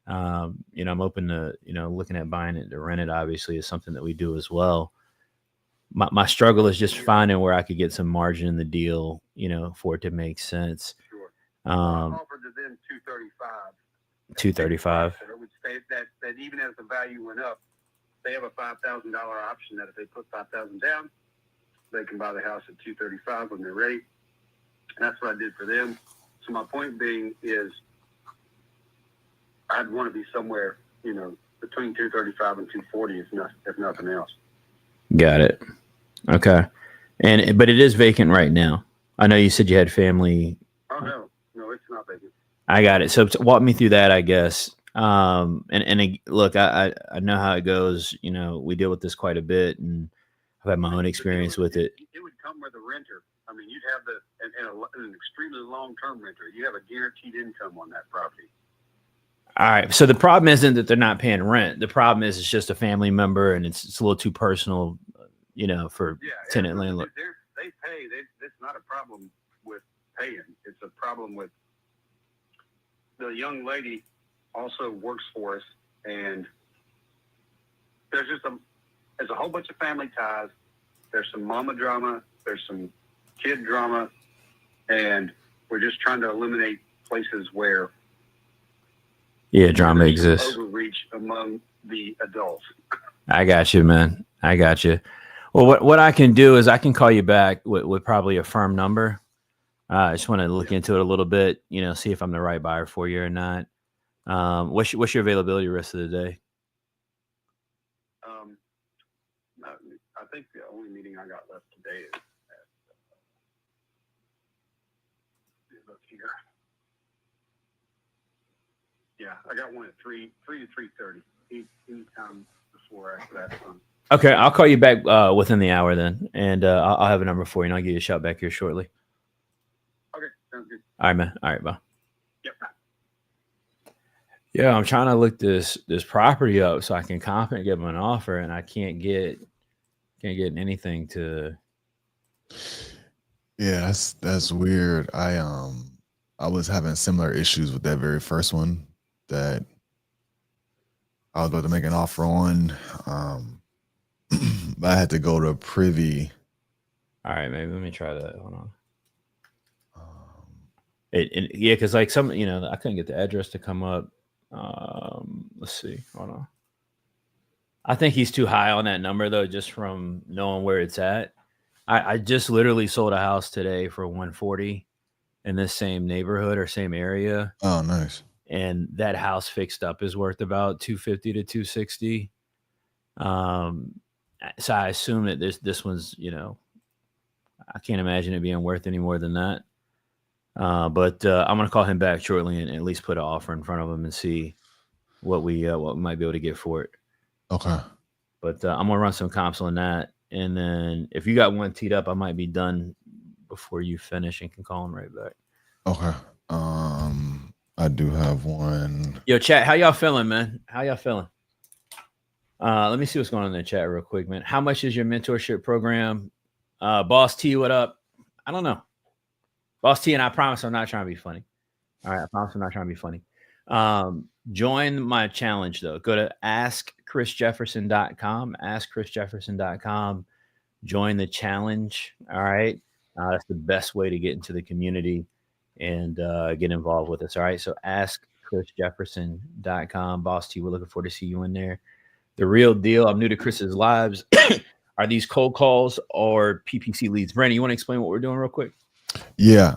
I'm open to looking at buying it to rent it. Obviously, is something that we do as well. My struggle is just finding where I could get some margin in the deal, for it to make sense. Sure. I offered to them 235. I would say that even as the value went up, they have a $5,000 option that if they put $5,000 down, they can buy the house at 235 when they're ready. And that's what I did for them. So my point being is, I'd want to be somewhere, between 235 and 240, if nothing else. Got it. Okay. But it is vacant right now. I know you said you had family. Oh no, it's not vacant. I got it. So walk me through that, I guess. Look, I know how it goes. We deal with this quite a bit, and I've had my own experience with it. It would come with a renter. I mean, you'd have an extremely long-term renter. You have a guaranteed income on that property. All right. So the problem isn't that they're not paying rent. The problem is it's just a family member, and it's a little too personal, for tenant landlord. They pay. It's not a problem with paying. It's a problem with the young lady also works for us, and there's a whole bunch of family ties. There's some mama drama. There's some kid drama, and we're just trying to eliminate places where drama exists. Overreach among the adults. I got you, man. I got you. Well, what I can do is I can call you back with probably a firm number. I just want to look into it a little bit, see if I'm the right buyer for you or not. What's your availability the rest of the day? I think the only meeting I got left today is look here. Yeah, I got one at 3 to 3:30. Anytime before after that. Okay, I'll call you back within the hour then, and I'll have a number for you, and I'll give you a shout back here shortly. Okay, sounds good. All right, man. All right, bye. Yep. Yeah, I'm trying to look this property up so I can confidently give him an offer, and I can't get anything to. Yeah, that's weird. I was having similar issues with that very first one that I was about to make an offer on. But I had to go to privy. All right, maybe let me try that. Hold on. Um, Yeah, because like some, I couldn't get the address to come up. Let's see. Hold on. I think he's too high on that number though, just from knowing where it's at. I just literally sold a house today for 140 in this same neighborhood or same area, oh, nice. and that house fixed up is worth about 250 to 260. So I assume that this one's, I can't imagine it being worth any more than that. But I'm gonna call him back shortly and at least put an offer in front of him and see what we might be able to get for it. Okay. But I'm gonna run some comps on that, and then if you got one teed up, I might be done before you finish and can call him right back. Okay. I do have one. Yo, chat, how y'all feeling, man? How y'all feeling? Let me see what's going on in the chat real quick, man. How much is your mentorship program? Boss T, what up? I don't know. Boss T, and I promise I'm not trying to be funny. All right, I promise I'm not trying to be funny. Join my challenge, though. Go to askchrisjefferson.com, askchrisjefferson.com. Join the challenge, all right? That's the best way to get into the community and get involved with us, all right? So askchrisjefferson.com. Boss T, we're looking forward to see you in there. The real deal, I'm new to Chris's lives. Are these cold calls or PPC leads? Brandon, you want to explain what we're doing real quick? Yeah.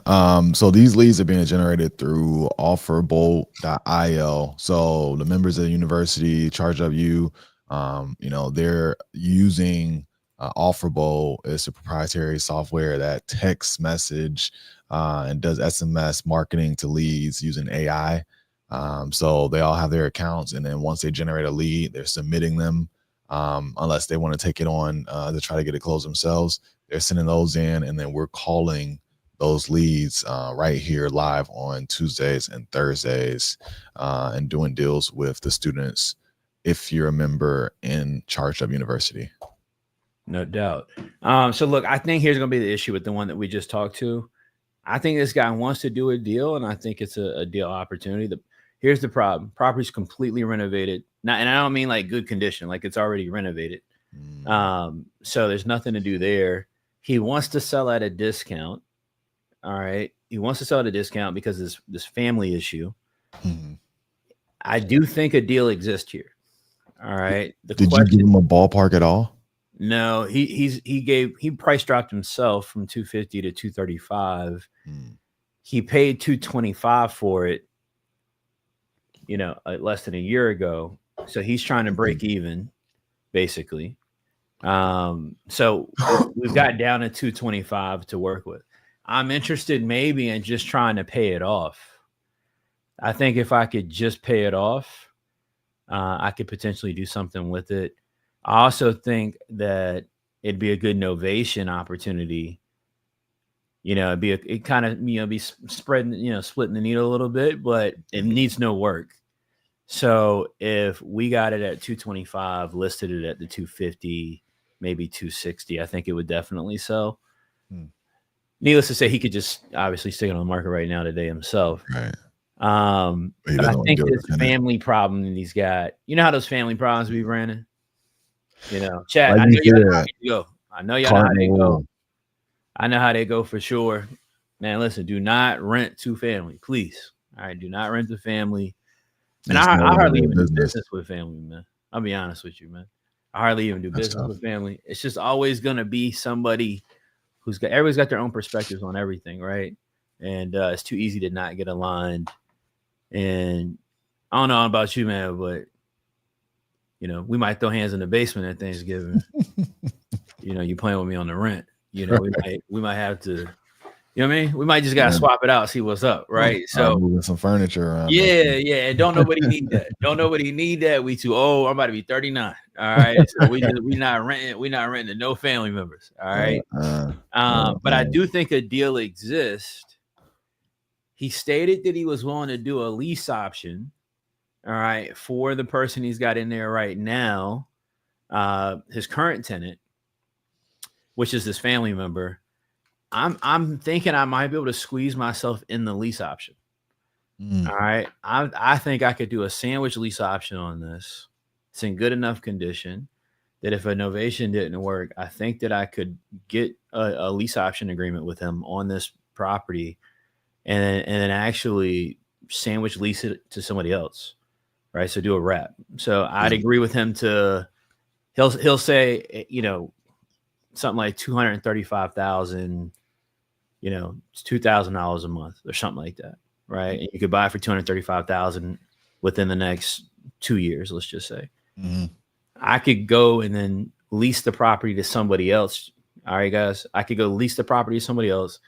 So these leads are being generated through offerbolt.io. So the members of the university, Charge Up You, they're using Offerbolt. It's a proprietary software that text message and does SMS marketing to leads using AI. So they all have their accounts, and then once they generate a lead, they're submitting them. Unless they want to take it on to try to get it closed themselves, they're sending those in, and then we're calling those leads right here live on Tuesdays and Thursdays and doing deals with the students if you're a member in Charge Up University. No doubt. So look, I think here's going to be the issue with the one that we just talked to. I think this guy wants to do a deal, and I think it's a deal opportunity. Here's the problem. Property's completely renovated. Now, and I don't mean like good condition, like it's already renovated. So there's nothing to do there. He wants to sell at a discount. All right. He wants to sell at a discount because of this family issue. I do think a deal exists here. All right. Did you give him a ballpark at all? No, he price dropped himself from 250 to 235. He paid 225 for it, less than a year ago. So he's trying to break even, basically. So we've got down to 225 to work with. I'm interested maybe in just trying to pay it off. I think if I could just pay it off, I could potentially do something with it. I also think that it'd be a good novation opportunity. It'd be be spreading, splitting the needle a little bit, but it needs no work. So if we got it at 225, listed it at the 250, maybe 260, I think it would definitely sell. Needless to say, he could just obviously stick it on the market right now today himself. Right. But I think this family problem that he's got, how those family problems be, Brandon? Chad, I know you know how they go. I know y'all know how they go. I know how they go for sure. Man, listen, do not rent to family, please. All right, do not rent to family. And I hardly even do business with family, man. I'll be honest with you, man. I hardly even do business with family. It's just always going to be somebody everybody's got their own perspectives on everything, right? And it's too easy to not get aligned. And I don't know about you, man, but we might throw hands in the basement at Thanksgiving. You playing with me on the rent. We might have to. You know what I mean? We might just gotta swap it out, see what's up, right? So moving some furniture around. Yeah. And don't nobody need that. Don't nobody need that. We too old. I'm about to be 39. All right. So we not renting. We not renting to no family members. All right. But I do think a deal exists. He stated that he was willing to do a lease option. All right, for the person he's got in there right now, his current tenant, which is this family member, I'm thinking I might be able to squeeze myself in the lease option. Mm. All right, I think I could do a sandwich lease option on this. It's in good enough condition that if a novation didn't work, I think that I could get a lease option agreement with him on this property, and then actually sandwich lease it to somebody else. Right. So do a rep. So I'd agree with him to he'll say, something like 235,000, it's $2,000 a month or something like that. Right. And you could buy it for 235,000 within the next 2 years, let's just say. Mm-hmm. I could go and then lease the property to somebody else. All right, guys. I could go lease the property to somebody else,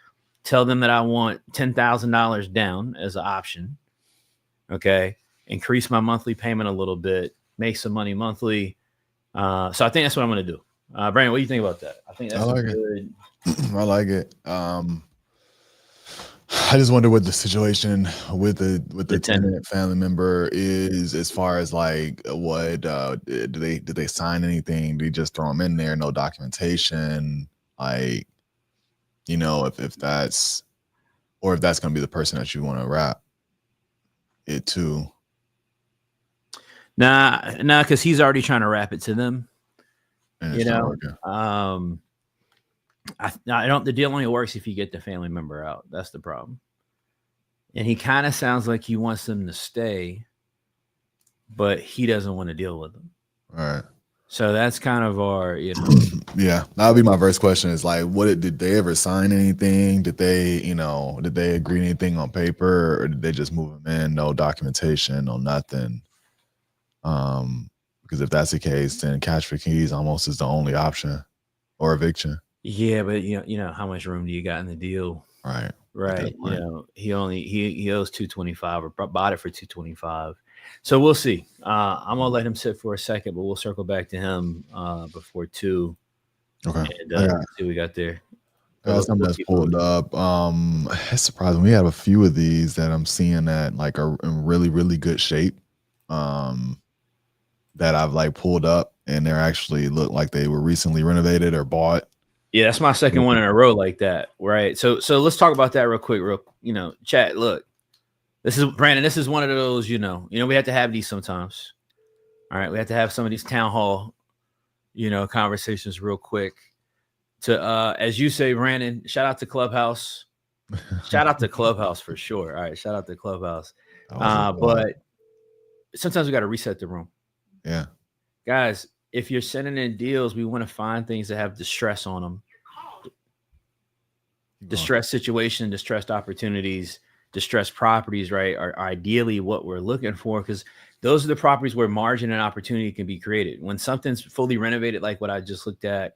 tell them that I want $10,000 down as an option. Okay. Increase my monthly payment a little bit, make some money monthly. So I think that's what I'm going to do. Brandon, what do you think about that? I think that's good. I like it. I just wonder what the situation with the tenant family member is, as far as like what did they sign anything? Did he just throw them in there? No documentation, like, if that's going to be the person that you want to wrap it to. Nah, because he's already trying to wrap it to them. I don't. The deal only works if you get the family member out. That's the problem. And he kind of sounds like he wants them to stay, but he doesn't want to deal with them. All right. So that's kind of our, Yeah, that would be my first question. Is like, did they ever sign anything? Did they agree anything on paper, or did they just move them in? No documentation, no nothing. Because if that's the case, then cash for keys almost is the only option, or eviction. Yeah, but how much room do you got in the deal? Right. He owes 225 or bought it for 225. So we'll see. I'm gonna let him sit for a second, but we'll circle back to him before 2. Okay. And see what we got there. Something that's pulled up. It's surprising. We have a few of these that I'm seeing that like are in really, really good shape. That I've like pulled up, and they're actually look like they were recently renovated or bought. Yeah, that's my second one in a row like that. Right. So let's talk about that real quick. Chat. Look, this is Brandon. This is one of those. We have to have these sometimes. All right, we have to have some of these town hall, conversations real quick. To as you say, Brandon. Shout out to Clubhouse. Shout out to Clubhouse for sure. All right, shout out to Clubhouse. But sometimes we got to reset the room. Yeah, guys, if you're sending in deals, we want to find things that have distress on them. Distressed situation, distressed opportunities, distressed properties, right, are ideally what we're looking for, because those are the properties where margin and opportunity can be created. When something's fully renovated, like what I just looked at,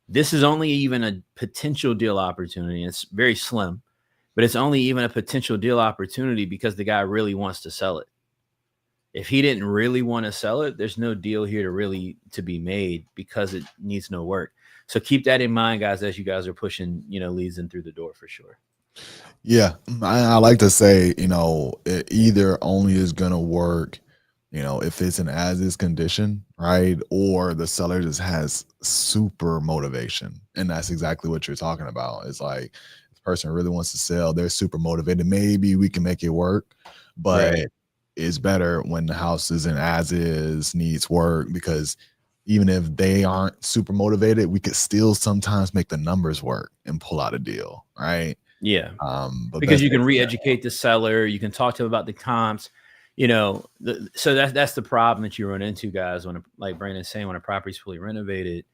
this is only even a potential deal opportunity. It's very slim, but it's only even a potential deal opportunity because the guy really wants to sell it. If he didn't really want to sell it, there's no deal here to be made because it needs no work. So keep that in mind, guys, as you guys are pushing, leads in through the door for sure. Yeah, I like to say, it either only is going to work, if it's an as-is condition, right? Or the seller just has super motivation. And that's exactly what you're talking about. It's like, if the person really wants to sell, they're super motivated. Maybe we can make it work, but it's better when the house isn't as is, needs work, because even if they aren't super motivated, we could still sometimes make the numbers work and pull out a deal, right? Yeah. But because you can re-educate the seller, you can talk to them about the comps, so that's the problem that you run into, guys, when, like Brandon's saying, when a property's fully renovated,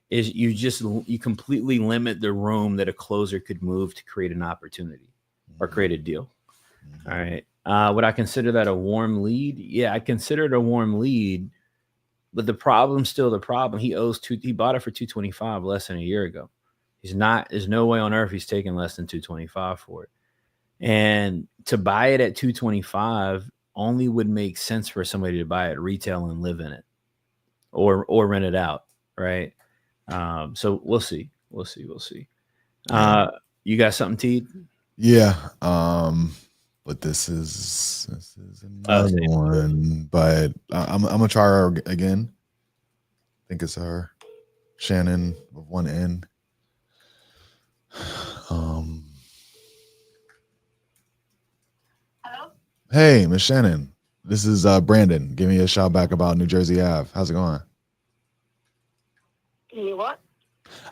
is you completely limit the room that a closer could move to create an opportunity or create a deal. All right. Would I consider that a warm lead? Yeah, I consider it a warm lead, but the problem's still the problem. He bought it for 225 less than a year ago. There's no way on earth he's taking less than 225 for it. And to buy it at 225 only would make sense for somebody to buy it retail and live in it or rent it out. Right. So we'll see. You got something, Teed? Yeah. but this is another one. But I'm gonna try her again. I think it's her, Shannon with one N. Hello? Hey, Miss Shannon. This is Brandon. Give me a shout back about New Jersey Ave. How's it going? You what?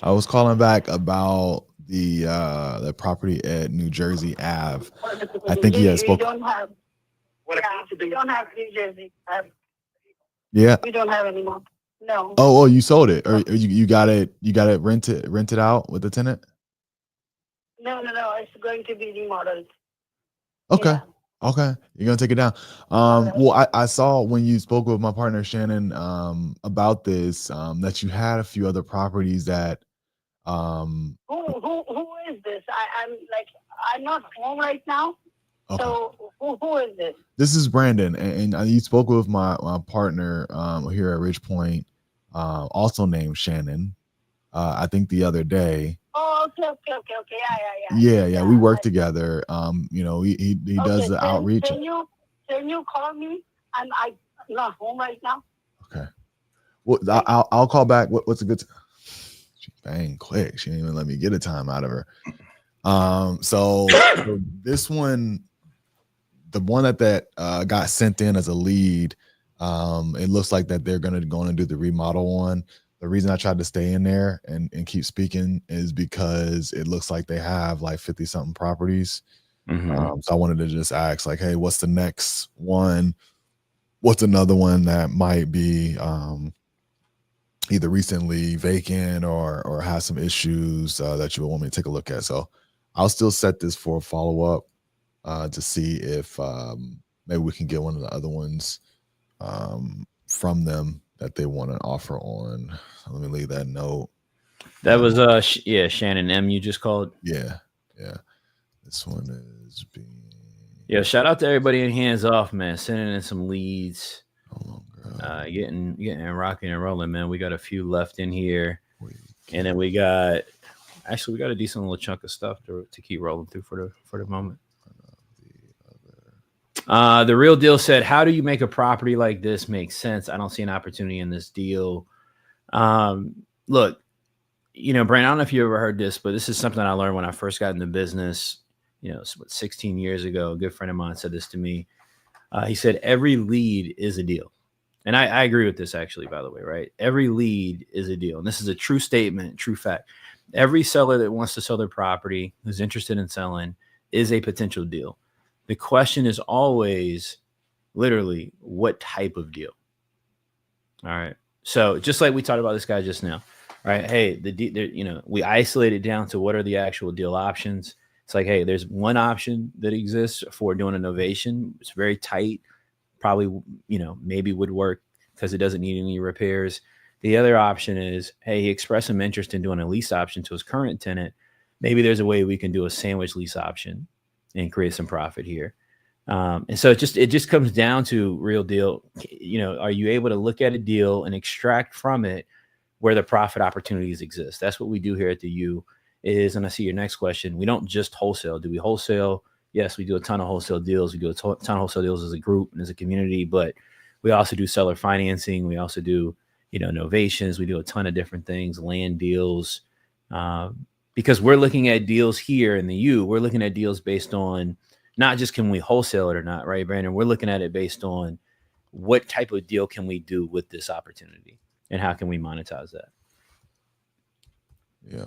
I was calling back about the property at New Jersey Ave. I think you had spoke. We don't have. We don't have New Jersey. Yeah. We don't have anymore. No. Oh, you sold it, or you got it? You got it rented out with the tenant? No. It's going to be remodeled. Okay. Yeah. Okay, you're gonna take it down. Well, I saw when you spoke with my partner Shannon about this that you had a few other properties that Who is this? I'm not home right now. okay. So who is this? This is Brandon, and you spoke with my partner here at Ridge Point, also named Shannon. I think the other day. Oh, okay. Yeah. We work together. You know, he does the outreach. Can you call me? I'm not home right now. Okay. Well, I'll call back. What's a good? She bang quick. She didn't even let me get a time out of her. So this one, the one that got sent in as a lead, it looks like that they're going to do the remodel on. The reason I tried to stay in there and keep speaking is because it looks like they have like 50 something properties. So I wanted to just ask like, hey, what's the next one? What's another one that might be either recently vacant or has some issues that you would want me to take a look at? So I'll still set this for a follow-up to see if maybe we can get one of the other ones from them that they want an offer on. So let me leave that note. That was Shannon M. You just called. Yeah. This one is being. Yeah, shout out to everybody in Hands Off, man. Sending in some leads. Getting rocking and rolling, man. We got a few left in here, and then we got a decent little chunk of stuff to keep rolling through for the moment. The Real Deal said, how do you make a property like this make sense? I don't see an opportunity in this deal. Look, you know, Brandon, I don't know if you ever heard this, but this is something I learned when I first got in the business, 16 years ago. A good friend of mine said this to me. He said, every lead is a deal. And I agree with this actually, by the way, right? Every lead is a deal. And this is a true statement, true fact. Every seller that wants to sell their property, who's interested in selling, is a potential deal. The question is always literally what type of deal. All right. So just like we talked about this guy just now, right? Hey, we isolate it down to what are the actual deal options. It's like, hey, there's one option that exists for doing a novation. It's very tight. Probably, maybe would work because it doesn't need any repairs. The other option is, hey, he expressed some interest in doing a lease option to his current tenant. Maybe there's a way we can do a sandwich lease option and create some profit here. And so it just comes down to Real Deal. Are you able to look at a deal and extract from it where the profit opportunities exist? That's what we do here at the U. And I see your next question. We don't just wholesale. Do we wholesale? Yes, we do a ton of wholesale deals. We do a ton of wholesale deals as a group and as a community, but we also do seller financing. We also do, novations. We do a ton of different things, land deals, because we're looking at deals here in the U. We're looking at deals based on not just can we wholesale it or not, right, Brandon? We're looking at it based on what type of deal can we do with this opportunity and how can we monetize that? Yeah.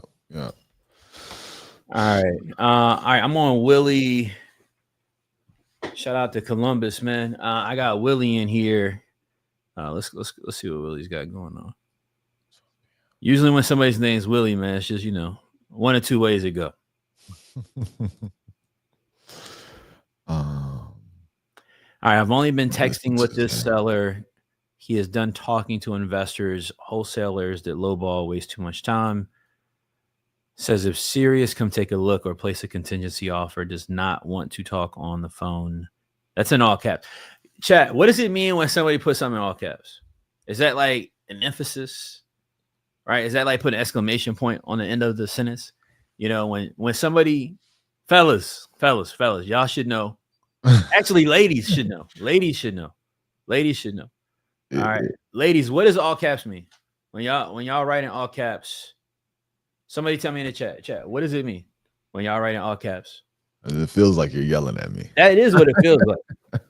All right. I'm on Willie. Shout out to Columbus, man. I got Willie in here. Let's see what Willie's got going on. Usually when somebody's name's Willie, man, it's just, one or two ways it go. All right. I've only been texting with this seller. He is done talking to investors, wholesalers that lowball, waste too much time. Says if serious, come take a look or place a contingency offer. Does not want to talk on the phone. That's in all caps. Chat, what does it mean when somebody puts something in all caps? Is that like an emphasis? Right? Is that like put an exclamation point on the end of the sentence? When somebody, fellas, y'all should know Actually, ladies should know. Ladies should know. Ladies should know. All right, ladies, what does all caps mean? When y'all write in all caps, somebody tell me in the chat. What does it mean when y'all write in all caps? It feels like you're yelling at me. That is what it feels like.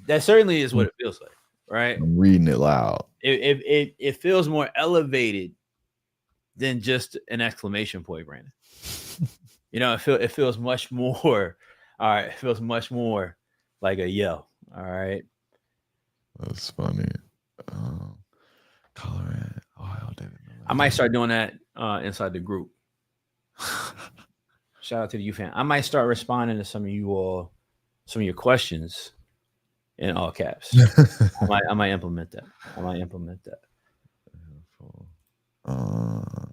That certainly is what it feels like, right? I'm reading it loud. It feels more elevated than just an exclamation point, Brandon. You know, it feels much more. All right, it feels much more like a yell. All right, that's funny. Colorado, Ohio, David. I might start doing that inside the group. Shout out to the U fan. I might start responding to some of your questions in all caps. I might implement that.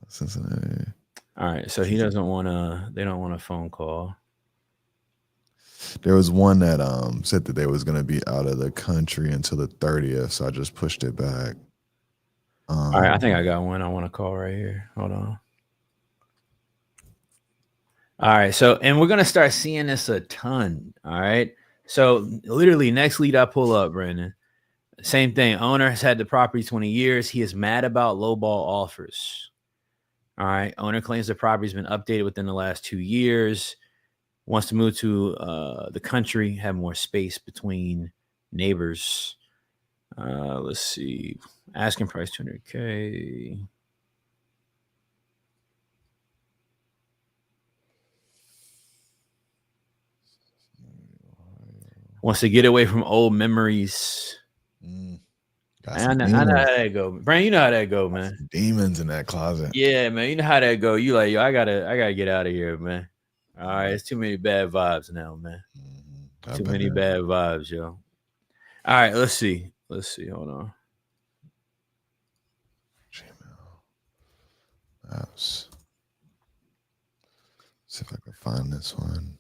Cincinnati. All right, so he doesn't want to. They don't want a phone call. There was one that said that they was going to be out of the country until the 30th, so I just pushed it back. All right, I think I got one I want to call right here. Hold on. All right, so and we're gonna start seeing this a ton. All right, so literally next lead I pull up, Brandon. Same thing. Owner has had the property 20 years. He is mad about lowball offers. All right. Owner claims the property's been updated within the last 2 years. Wants to move to the country, have more space between neighbors. Let's see. Asking price $200K. Wants to get away from old memories. I know how that go, Brandon. You know how that go, man. Demons in that closet. Yeah, man. You know how that go. You like, yo, I gotta get out of here, man. All right, it's too many bad vibes now, man. Too many bad vibes, yo. All right, let's see. Hold on. Gmail. Apps. See if I can find this one.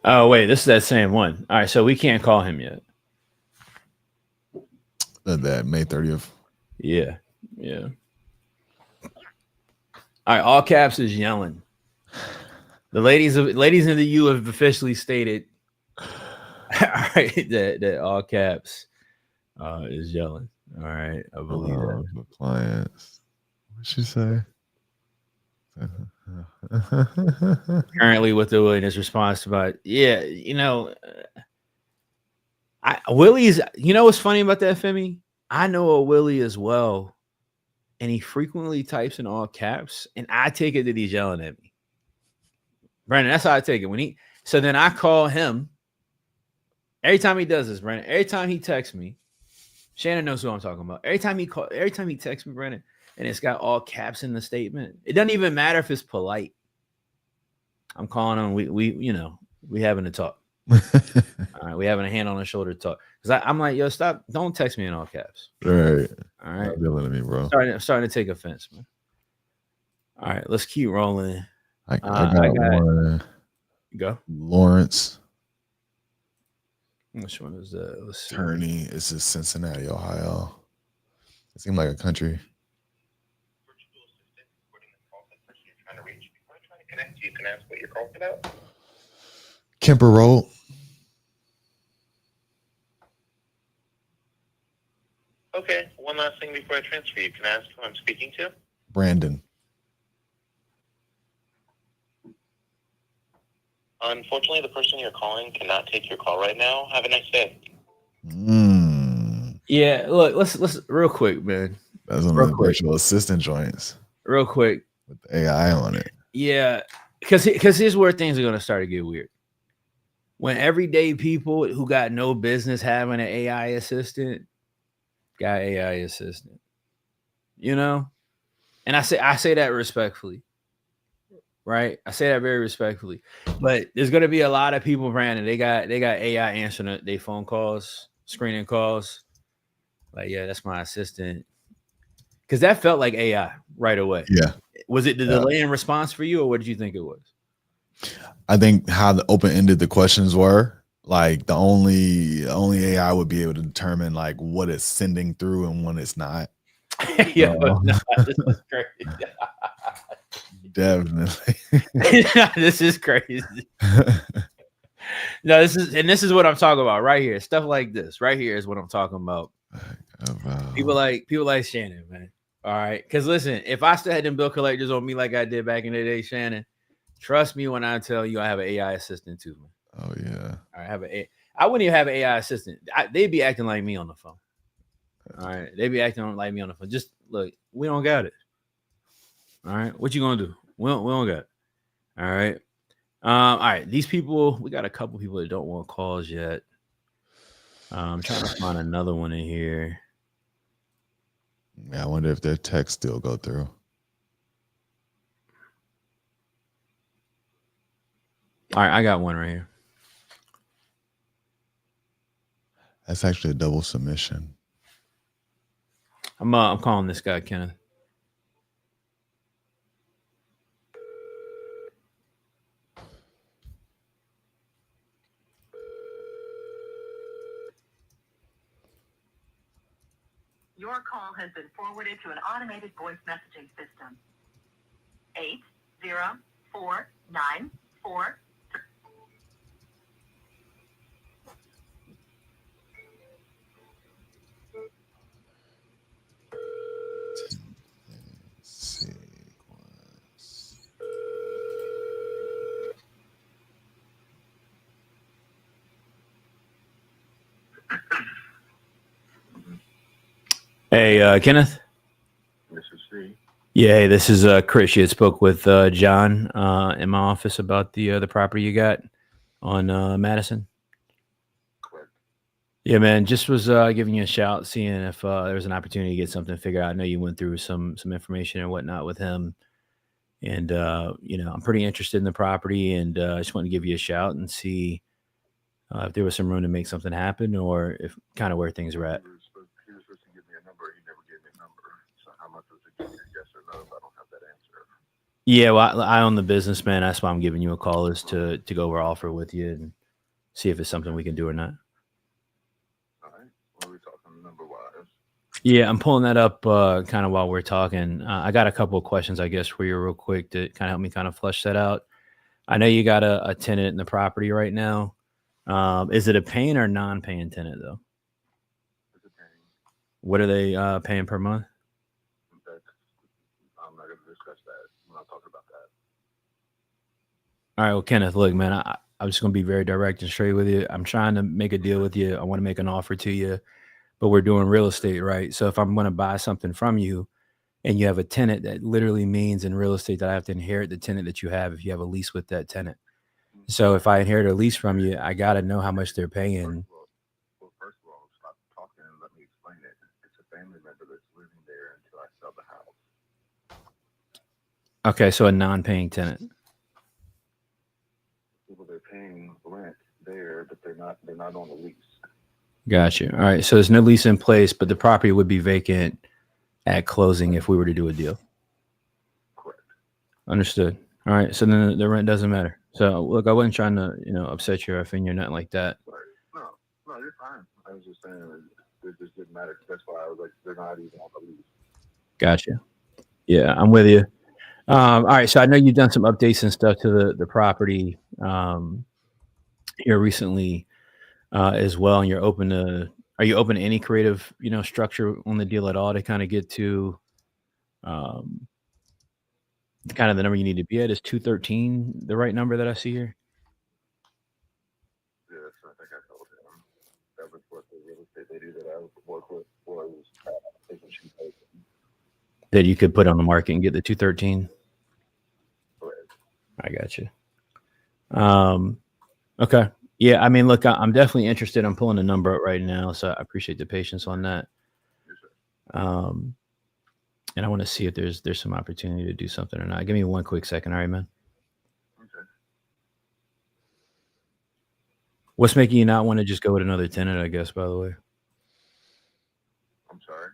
Oh, wait, this is that same one. All right, so we can't call him yet. That May 30th. Yeah. All right, all caps is yelling. The ladies in the U have officially stated, all right, that all caps is yelling. All right, I believe that. For clients. What'd she say? Currently with the willingness response about, yeah, you know, Willie's, you know what's funny about that, Femi? I know a Willie as well, and he frequently types in all caps, and I take it that he's yelling at me. Brandon, that's how I take it. So then I call him. Every time he does this, Brandon, every time he texts me, Shannon knows who I'm talking about. Every time he texts me, Brandon, and it's got all caps in the statement. It doesn't even matter if it's polite. I'm calling him. We having a talk. All right, we having a hand on the shoulder talk. Because I'm like, yo, stop! Don't text me in all caps. All right. Yelling at me, bro. Starting to take offense, man. All right, let's keep rolling. I got one. Go, Lawrence. Which one is that? Let's see. Attorney. This is Cincinnati, Ohio. It seemed like a country. You can ask what you're calling about. Kemper Road. Okay, one last thing before I transfer you. Can I ask who I'm speaking to? Brandon. Unfortunately, the person you're calling cannot take your call right now. Have a nice day. Yeah, look, let's real quick, man. That's one of the virtual assistant joints. Real quick. With the AI on it. Yeah, because here's where things are going to start to get weird. When everyday people who got no business having an AI assistant got AI assistant, you know, and I say that respectfully, right? I say that very respectfully, but there's going to be a lot of people, Brandon. They got AI answering their phone calls, screening calls. Like, yeah, that's my assistant. Because that felt like AI right away. Yeah. Was it the delay in response for you, or what did you think it was? I think how the open-ended the questions were, like the only AI would be able to determine like what it's sending through and when it's not. Yo, no, this is crazy. Definitely. This is crazy. No, this is what I'm talking about right here. Stuff like this right here is what I'm talking about. People like Shannon, man. All right, because listen, if I still had them bill collectors on me like I did back in the day, Shannon, trust me when I tell you I have an AI assistant too, man. Oh yeah. I wouldn't even have an AI assistant. They'd be acting like me on the phone. All right, they'd be acting like me on the phone. Just look, we don't got it. All right, what you gonna do? We don't got it. All right. All right. These people, we got a couple people that don't want calls yet. I'm trying to find another one in here. Yeah, I wonder if their texts still go through. All right, I got one right here. That's actually a double submission. I'm calling this guy Kenneth. Your call has been forwarded to an automated voice messaging system. 80494. Hey, Kenneth. This is C. Yeah, hey, this is Chris. You had spoke with John in my office about the property you got on Madison. Correct. Yeah, man. Just was giving you a shout, seeing if there was an opportunity to get something figured out. I know you went through some information and whatnot with him, and I'm pretty interested in the property, and I just wanted to give you a shout and see if there was some room to make something happen, or if kind of where things are at. He was supposed to give me a number. He never gave me a number. So how much was it? Yes or no? I don't have that answer. Yeah, well, I own the business, man. That's why I'm giving you a call, is to go over offer with you and see if it's something we can do or not. All right. What are we talking number-wise? Yeah, I'm pulling that up kind of while we're talking. I got a couple of questions, I guess, for you real quick to kind of help me kind of flesh that out. I know you got a tenant in the property right now. Is it a paying or non-paying tenant, though? It's a paying. What are they paying per month? I'm not going to discuss that when I talk about that. All right, well, Kenneth, look, man, I'm just going to be very direct and straight with you. I'm trying to make a deal with you. I want to make an offer to you, but we're doing real estate, right? So if I'm going to buy something from you and you have a tenant, that literally means in real estate that I have to inherit the tenant that you have if you have a lease with that tenant. So if I inherit a lease from you, I got to know how much they're paying. First of all, stop talking and let me explain it. It's a family member that's living there until I sell the house. Okay, so a non-paying tenant. People, they're paying rent there, but they're not on the lease. Gotcha. All right, so there's no lease in place, but the property would be vacant at closing if we were to do a deal. Correct. Understood. All right, so then the rent doesn't matter. So look, I wasn't trying to upset you or offend you or nothing like that. Right. No, you're fine. I was just saying it just didn't matter. That's why I was like, they're not even on the lease. Gotcha. Yeah, I'm with you. All right, so I know you've done some updates and stuff to the property here recently as well, and are you open to any creative structure on the deal at all to kind of get to kind of the number you need to be at? Is 213 the right number that I see here? Yes, I think I told him that was what the real estate lady that I would work with was thinking she paid him. That you could put on the market and get the 213. Correct. I got you. Okay. Yeah, I mean, look, I'm definitely interested. I'm pulling a number up right now, so I appreciate the patience on that. Yes, sir. And I want to see if there's some opportunity to do something or not. Give me one quick second, all right, man. Okay. What's making you not want to just go with another tenant, I guess, by the way? I'm sorry.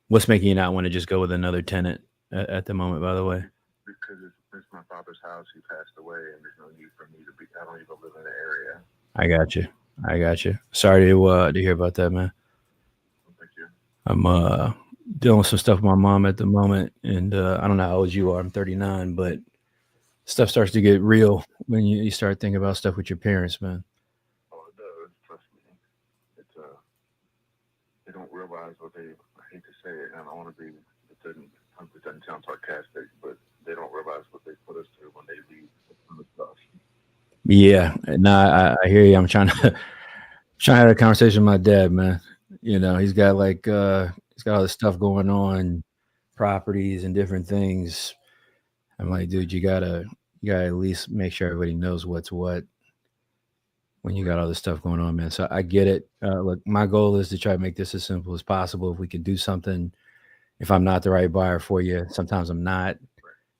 What's making you not want to just go with another tenant at the moment, by the way? Because it's my father's house. He passed away, and there's no need for me to be. I don't even live in the area. I got you. I got you. Sorry to hear about that, man. Thank you. I'm dealing with some stuff with my mom at the moment, and I don't know how old you are. I'm 39, but stuff starts to get real when you start thinking about stuff with your parents, man. Oh, it does. Trust me. It's they don't realize what they. I hate to say it, and I don't want to be. It doesn't sound sarcastic, but they don't realize what they put us through when they leave some of the stuff. Yeah, no, I hear you. I'm trying to have a conversation with my dad, man. You know, he's got he's got all this stuff going on, properties and different things. I'm like, dude, you gotta at least make sure everybody knows what's what when you got all this stuff going on, man. So I get it. Look, my goal is to try to make this as simple as possible. If we can do something, if I'm not the right buyer for you, sometimes I'm not.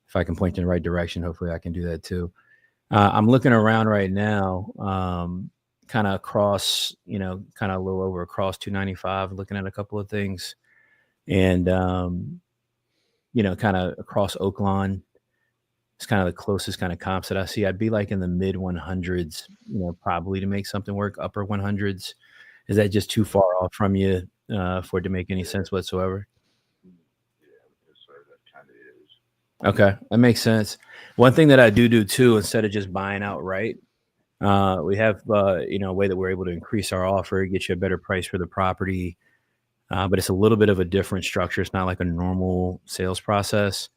If I can point you in the right direction, hopefully I can do that too. I'm looking around right now, kind of across, kind of a little over across 295, looking at a couple of things, and kind of across Oaklawn. It's kind of the closest kind of comps that I see. I'd be like in the mid 100s, probably to make something work. Upper 100s. Is that just too far off from you for it to make any sense whatsoever? Okay, that makes sense. One thing that I do too, instead of just buying outright, we have a way that we're able to increase our offer, get you a better price for the property, but it's a little bit of a different structure. It's not like a normal sales process,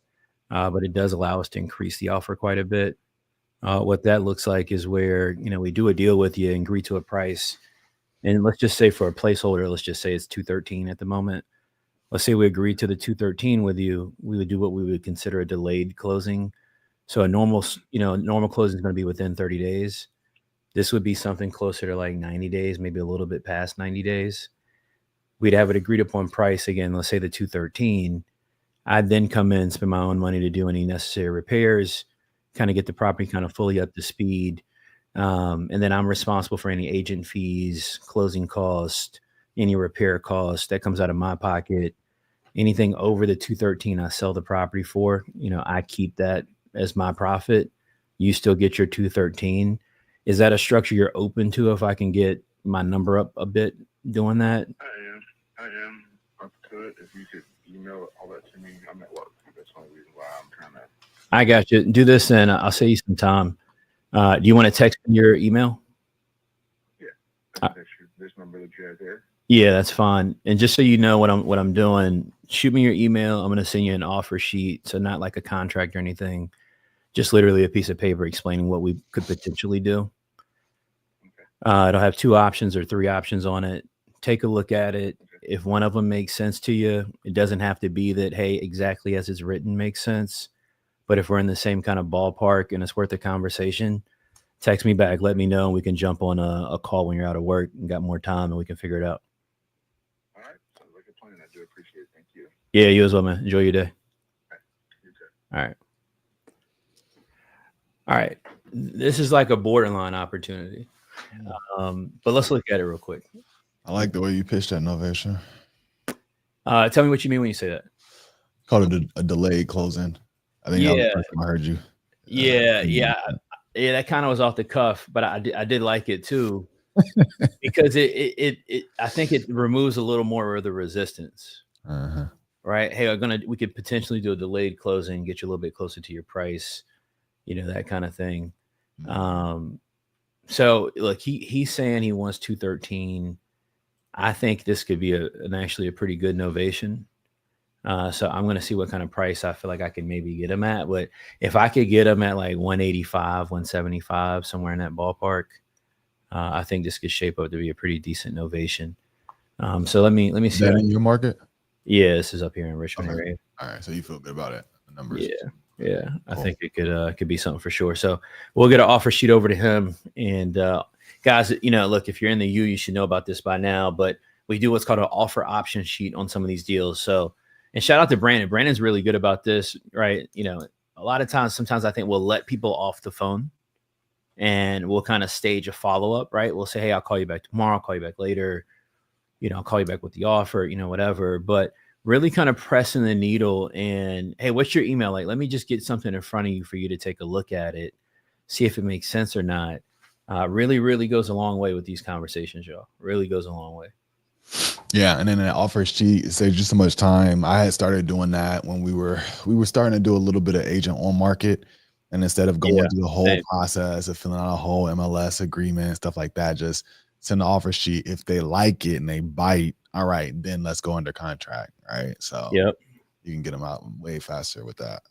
but it does allow us to increase the offer quite a bit. What that looks like is where we do a deal with you and agree to a price, and let's just say for a placeholder, let's just say it's 213 at the moment. Let's say we agreed to the 213 with you, we would do what we would consider a delayed closing. So a normal closing is going to be within 30 days. This would be something closer to like 90 days, maybe a little bit past 90 days. We'd have an agreed upon price again, let's say the 213. I'd then come in, spend my own money to do any necessary repairs, kind of get the property kind of fully up to speed. And then I'm responsible for any agent fees, closing costs, any repair costs that comes out of my pocket. Anything over the 213 I sell the property for, I keep that as my profit. You still get your 213. Is that a structure you're open to if I can get my number up a bit doing that? I am up to it. If you could email all that to me, I'm at work. That's the only reason why I'm trying to. I got you. Do this and I'll save you some time. Do you want to text me your email? Yeah. This number that you have there. Yeah, that's fine. And just so you know what I'm doing, shoot me your email. I'm going to send you an offer sheet. So not like a contract or anything, just literally a piece of paper explaining what we could potentially do. Okay. It'll have 2 options or 3 options on it. Take a look at it. Okay. If one of them makes sense to you, it doesn't have to be that, hey, exactly as it's written makes sense. But if we're in the same kind of ballpark and it's worth a conversation, text me back, let me know, and we can jump on a call when you're out of work and got more time and we can figure it out. All right. Sounds like a plan. I do appreciate it. Thank you. Yeah, you as well, man. Enjoy your day. Okay. You too. All right. This is like a borderline opportunity. But let's look at it real quick. I like the way you pitched that, Novation. Tell me what you mean when you say that. Called it a delayed closing. I think that was the first time I heard you. Yeah. That kind of was off the cuff, but I did like it too, because it I think it removes a little more of the resistance. Uh-huh. Right? Hey, we could potentially do a delayed closing, get you a little bit closer to your price, that kind of thing. Mm-hmm. So look, he's saying he wants 213. I think this could be actually a pretty good novation. So I'm going to see what kind of price I feel like I can maybe get him at. But if I could get him at like 185, 175, somewhere in that ballpark, I think this could shape up to be a pretty decent novation. So let me see. Is that in your market? Yeah, this is up here in Richmond area. All right, so you feel good about it? The numbers. Yeah. Cool. I think it could be something for sure. So we'll get an offer sheet over to him. And guys, look, if you're in the U, you should know about this by now. But we do what's called an offer option sheet on some of these deals. So. And shout out to Brandon. Brandon's really good about this, right? A lot of times, sometimes I think we'll let people off the phone and we'll kind of stage a follow-up, right? We'll say, hey, I'll call you back tomorrow. I'll call you back later. I'll call you back with the offer, whatever. But really kind of pressing the needle. And hey, what's your email? Like, let me just get something in front of you for you to take a look at it, see if it makes sense or not. Really, really goes a long way with these conversations, y'all. Really goes a long way. Yeah, and then an offer sheet, it saves you so much time. I had started doing that when we were starting to do a little bit of agent on market, and instead of going Yeah, through the whole same. process of filling out a whole MLS agreement, stuff like that, just send the offer sheet. If they like it and they bite, all right, then let's go under contract, right? So Yep, you can get them out way faster with that.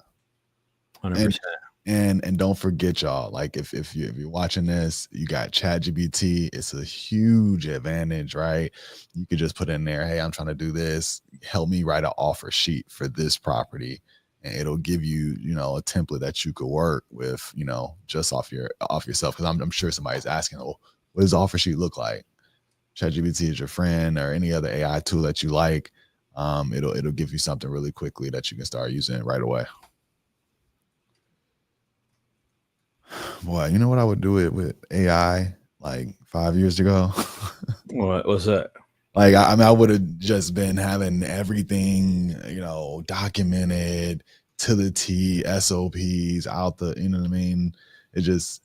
100%. And don't forget, y'all, like if you're watching this, you got ChatGPT. It's a huge advantage, right? You could just put in there, hey, I'm trying to do this, help me write an offer sheet for this property, and it'll give you, a template that you could work with, just off yourself. Because I'm sure somebody's asking, oh, what does the offer sheet look like? ChatGPT is your friend, or any other AI tool that you like. It'll give you something really quickly that you can start using right away. Boy, you know what I would do it with AI like 5 years ago? What was that? Like, I mean, I would have just been having everything, documented to the T, SOPs out you know what I mean? It just,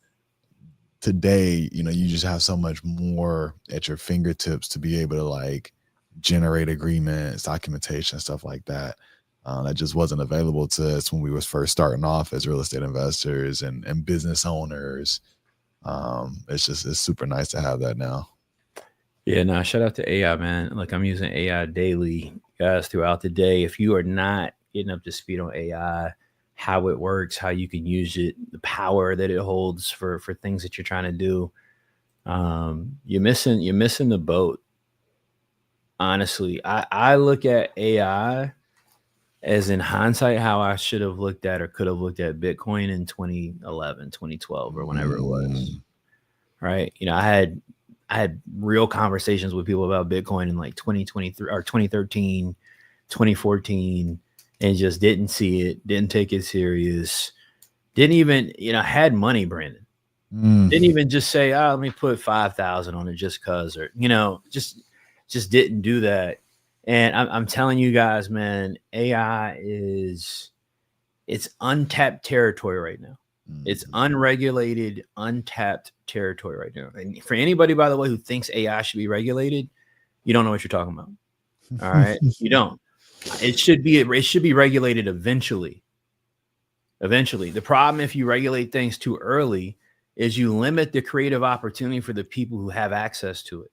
today, you just have so much more at your fingertips to be able to like generate agreements, documentation, stuff like that. That just wasn't available to us when we was first starting off as real estate investors and business owners. It's super nice to have that now. Yeah, no, shout out to AI, man. Like, I'm using AI daily, guys, throughout the day. If you are not getting up to speed on AI, how it works, how you can use it, the power that it holds for things that you're trying to do, you're missing the boat. Honestly, I look at AI as, in hindsight, how I should have looked at or could have looked at Bitcoin in 2011, 2012, or whenever it was. Right. I had real conversations with people about Bitcoin in like 2023 or 2013, 2014, and just didn't see it, didn't take it serious, didn't even, had money, Brandon. Didn't even just say, oh, let me put 5,000 on it just cause, or, just didn't do that. And I'm telling you guys, man, AI it's untapped territory right now. It's unregulated, untapped territory right now. And for anybody, by the way, who thinks AI should be regulated, you don't know what you're talking about. All right. You don't. It should be regulated eventually. Eventually. The problem, if you regulate things too early, is you limit the creative opportunity for the people who have access to it.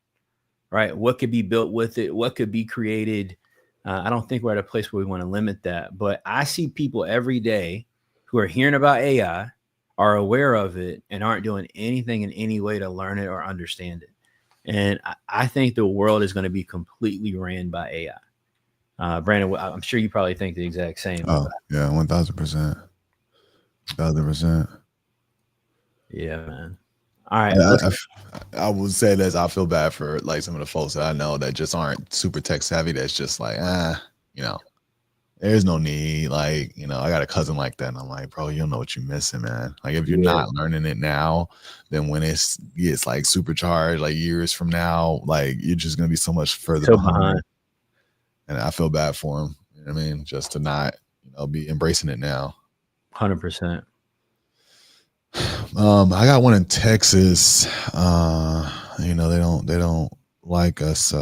Right? What could be built with it? What could be created? I don't think we're at a place where we want to limit that. But I see people every day who are hearing about AI, are aware of it, and aren't doing anything in any way to learn it or understand it. And I think the world is going to be completely ran by AI. Brandon, I'm sure you probably think the exact same. Oh, yeah, 1,000%. 1,000%. Yeah, man. All right. I would say this. I feel bad for like some of the folks that I know that just aren't super tech savvy. That's just like, there's no need. Like, I got a cousin like that. And I'm like, bro, you don't know what you're missing, man. Like, if you're not learning it now, then when it gets like supercharged, like years from now, like you're just going to be so much further behind. And I feel bad for him. You know what I mean? Just to not, be embracing it now. 100%. I got one in Texas. They don't like us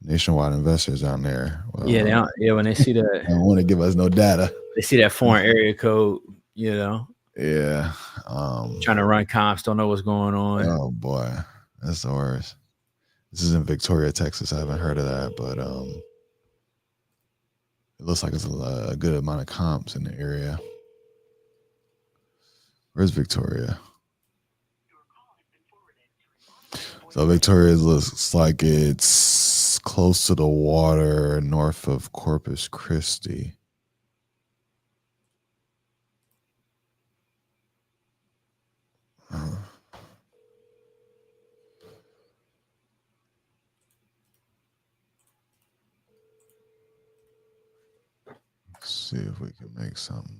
nationwide investors down there. Well, yeah, they don't, when they see that, they don't want to give us no data. They see that foreign area code, Yeah. Trying to run comps, don't know what's going on. Oh boy, that's the worst. This is in Victoria, Texas. I haven't heard of that, but it looks like it's a good amount of comps in the area. Where's Victoria? So Victoria looks like it's close to the water, north of Corpus Christi. Let's see if we can make something.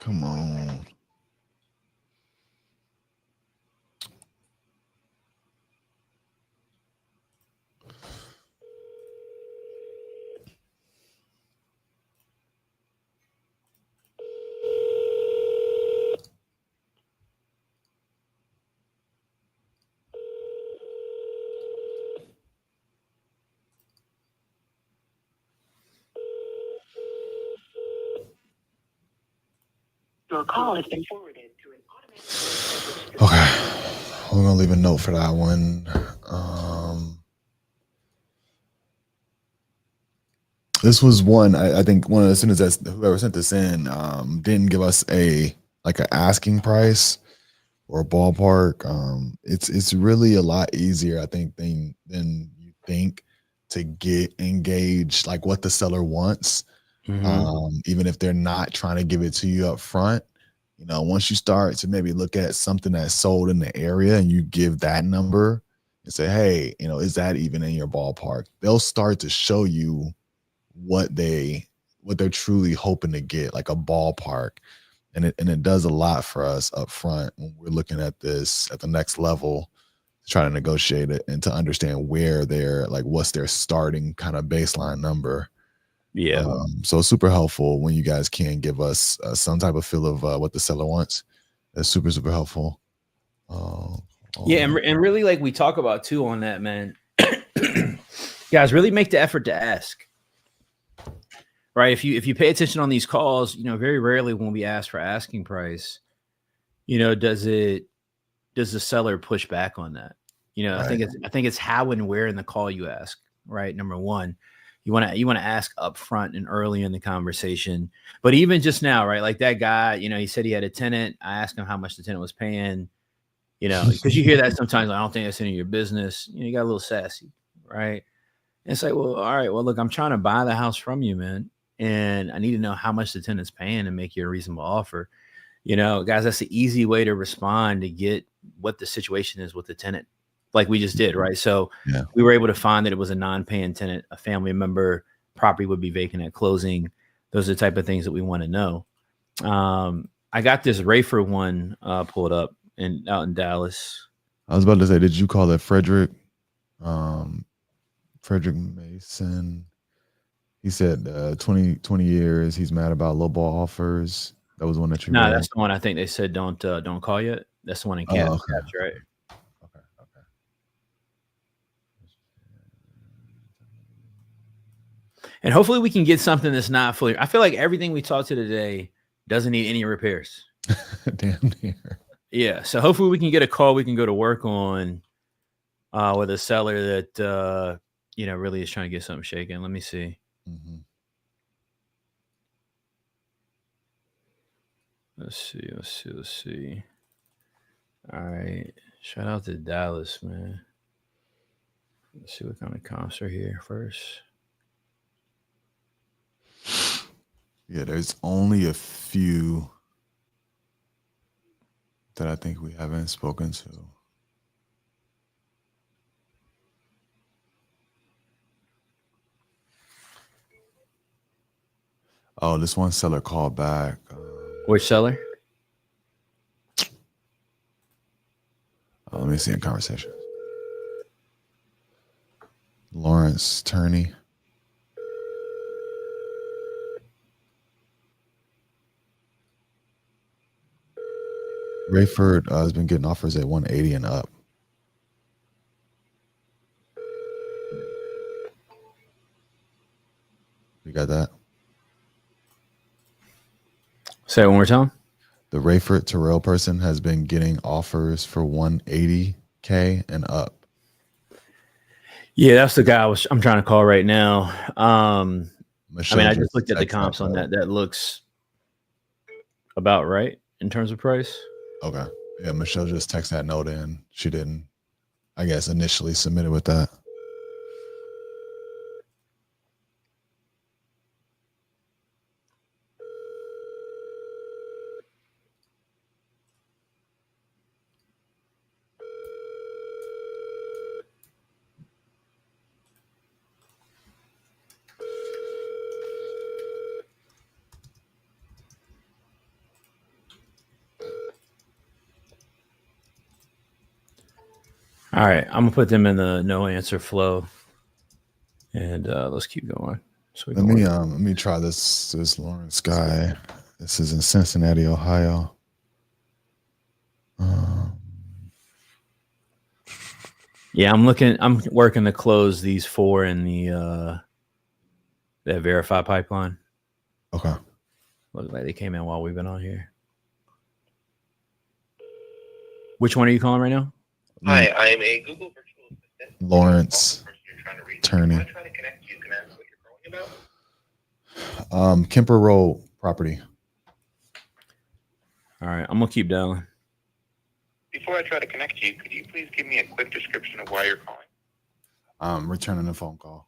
Come on. Your call has been forwarded to an automated. Okay. We're gonna leave a note for that one. This was one I think one as soon as whoever sent this in didn't give us an asking price or a ballpark. It's really a lot easier, I think, than you think to get engaged like what the seller wants. Even if they're not trying to give it to you up front. Once you start to maybe look at something that's sold in the area and you give that number and say, hey, is that even in your ballpark? They'll start to show you what they're truly hoping to get, like a ballpark. And it does a lot for us up front when we're looking at this at the next level, to try to negotiate it and to understand where they're like, what's their starting kind of baseline number. Yeah. So it's super helpful when you guys can give us some type of feel of what the seller wants. That's super, super helpful. Yeah, and really, like we talk about too on that, man. Guys, really make the effort to ask. Right? If you pay attention on these calls, very rarely when we ask for asking price, does the seller push back on that? Right. I think it's how and where in the call you ask. Right? Number one. You want to ask up front and early in the conversation. But even just now, right? Like that guy, he said he had a tenant. I asked him how much the tenant was paying, because you hear that sometimes. I don't think that's any of your business. You got a little sassy, right? And it's like, well, all right, well, look, I'm trying to buy the house from you, man. And I need to know how much the tenant's paying and make you a reasonable offer. Guys, that's the easy way to respond to get what the situation is with the tenant. Like we just did, right? So yeah. We were able to find that it was a non-paying tenant, a family member, property would be vacant at closing. Those are the type of things that we want to know. I got this Rayford one pulled up out in Dallas. I was about to say, did you call it Frederick? Frederick Mason. He said 20 years. He's mad about lowball offers. That was one that you. No, that's the one I think they said don't call yet. That's the one in Caps, right? Okay. And hopefully we can get something that's not fully. I feel like everything we talked to today doesn't need any repairs. Damn near. Yeah. So hopefully we can get a call we can go to work on with a seller that really is trying to get something shaken. Let me see. Mm-hmm. Let's see. All right. Shout out to Dallas, man. Let's see what kind of comps are here first. Yeah, there's only a few that I think we haven't spoken to. Oh, this one seller called back. Which seller? Let me see in conversations. Lawrence Turney. Rayford has been getting offers at 180 and up. You got that? Say it one more time. The Rayford Terrell person has been getting offers for 180K and up. Yeah, that's the guy I'm trying to call right now. I just looked at the comps on that. That looks about right in terms of price. Okay. Yeah, Michelle just texted that note in. She didn't, I guess, initially submit it with that. All right, I'm gonna put them in the no answer flow, and let's keep going. So we Let me try this Lawrence guy. This is in Cincinnati, Ohio. Yeah, I'm working to close these 4 in the that verify pipeline. Okay. Looks like they came in while we've been on here. Which one are you calling right now? Hi, I'm a Google virtual assistant. Lawrence Attorney. I'm trying to connect you. Can I ask what you're calling about? Kemper Road property. All right, I'm gonna keep dialing. Before I try to connect you, could you please give me a quick description of why you're calling? Returning a phone call.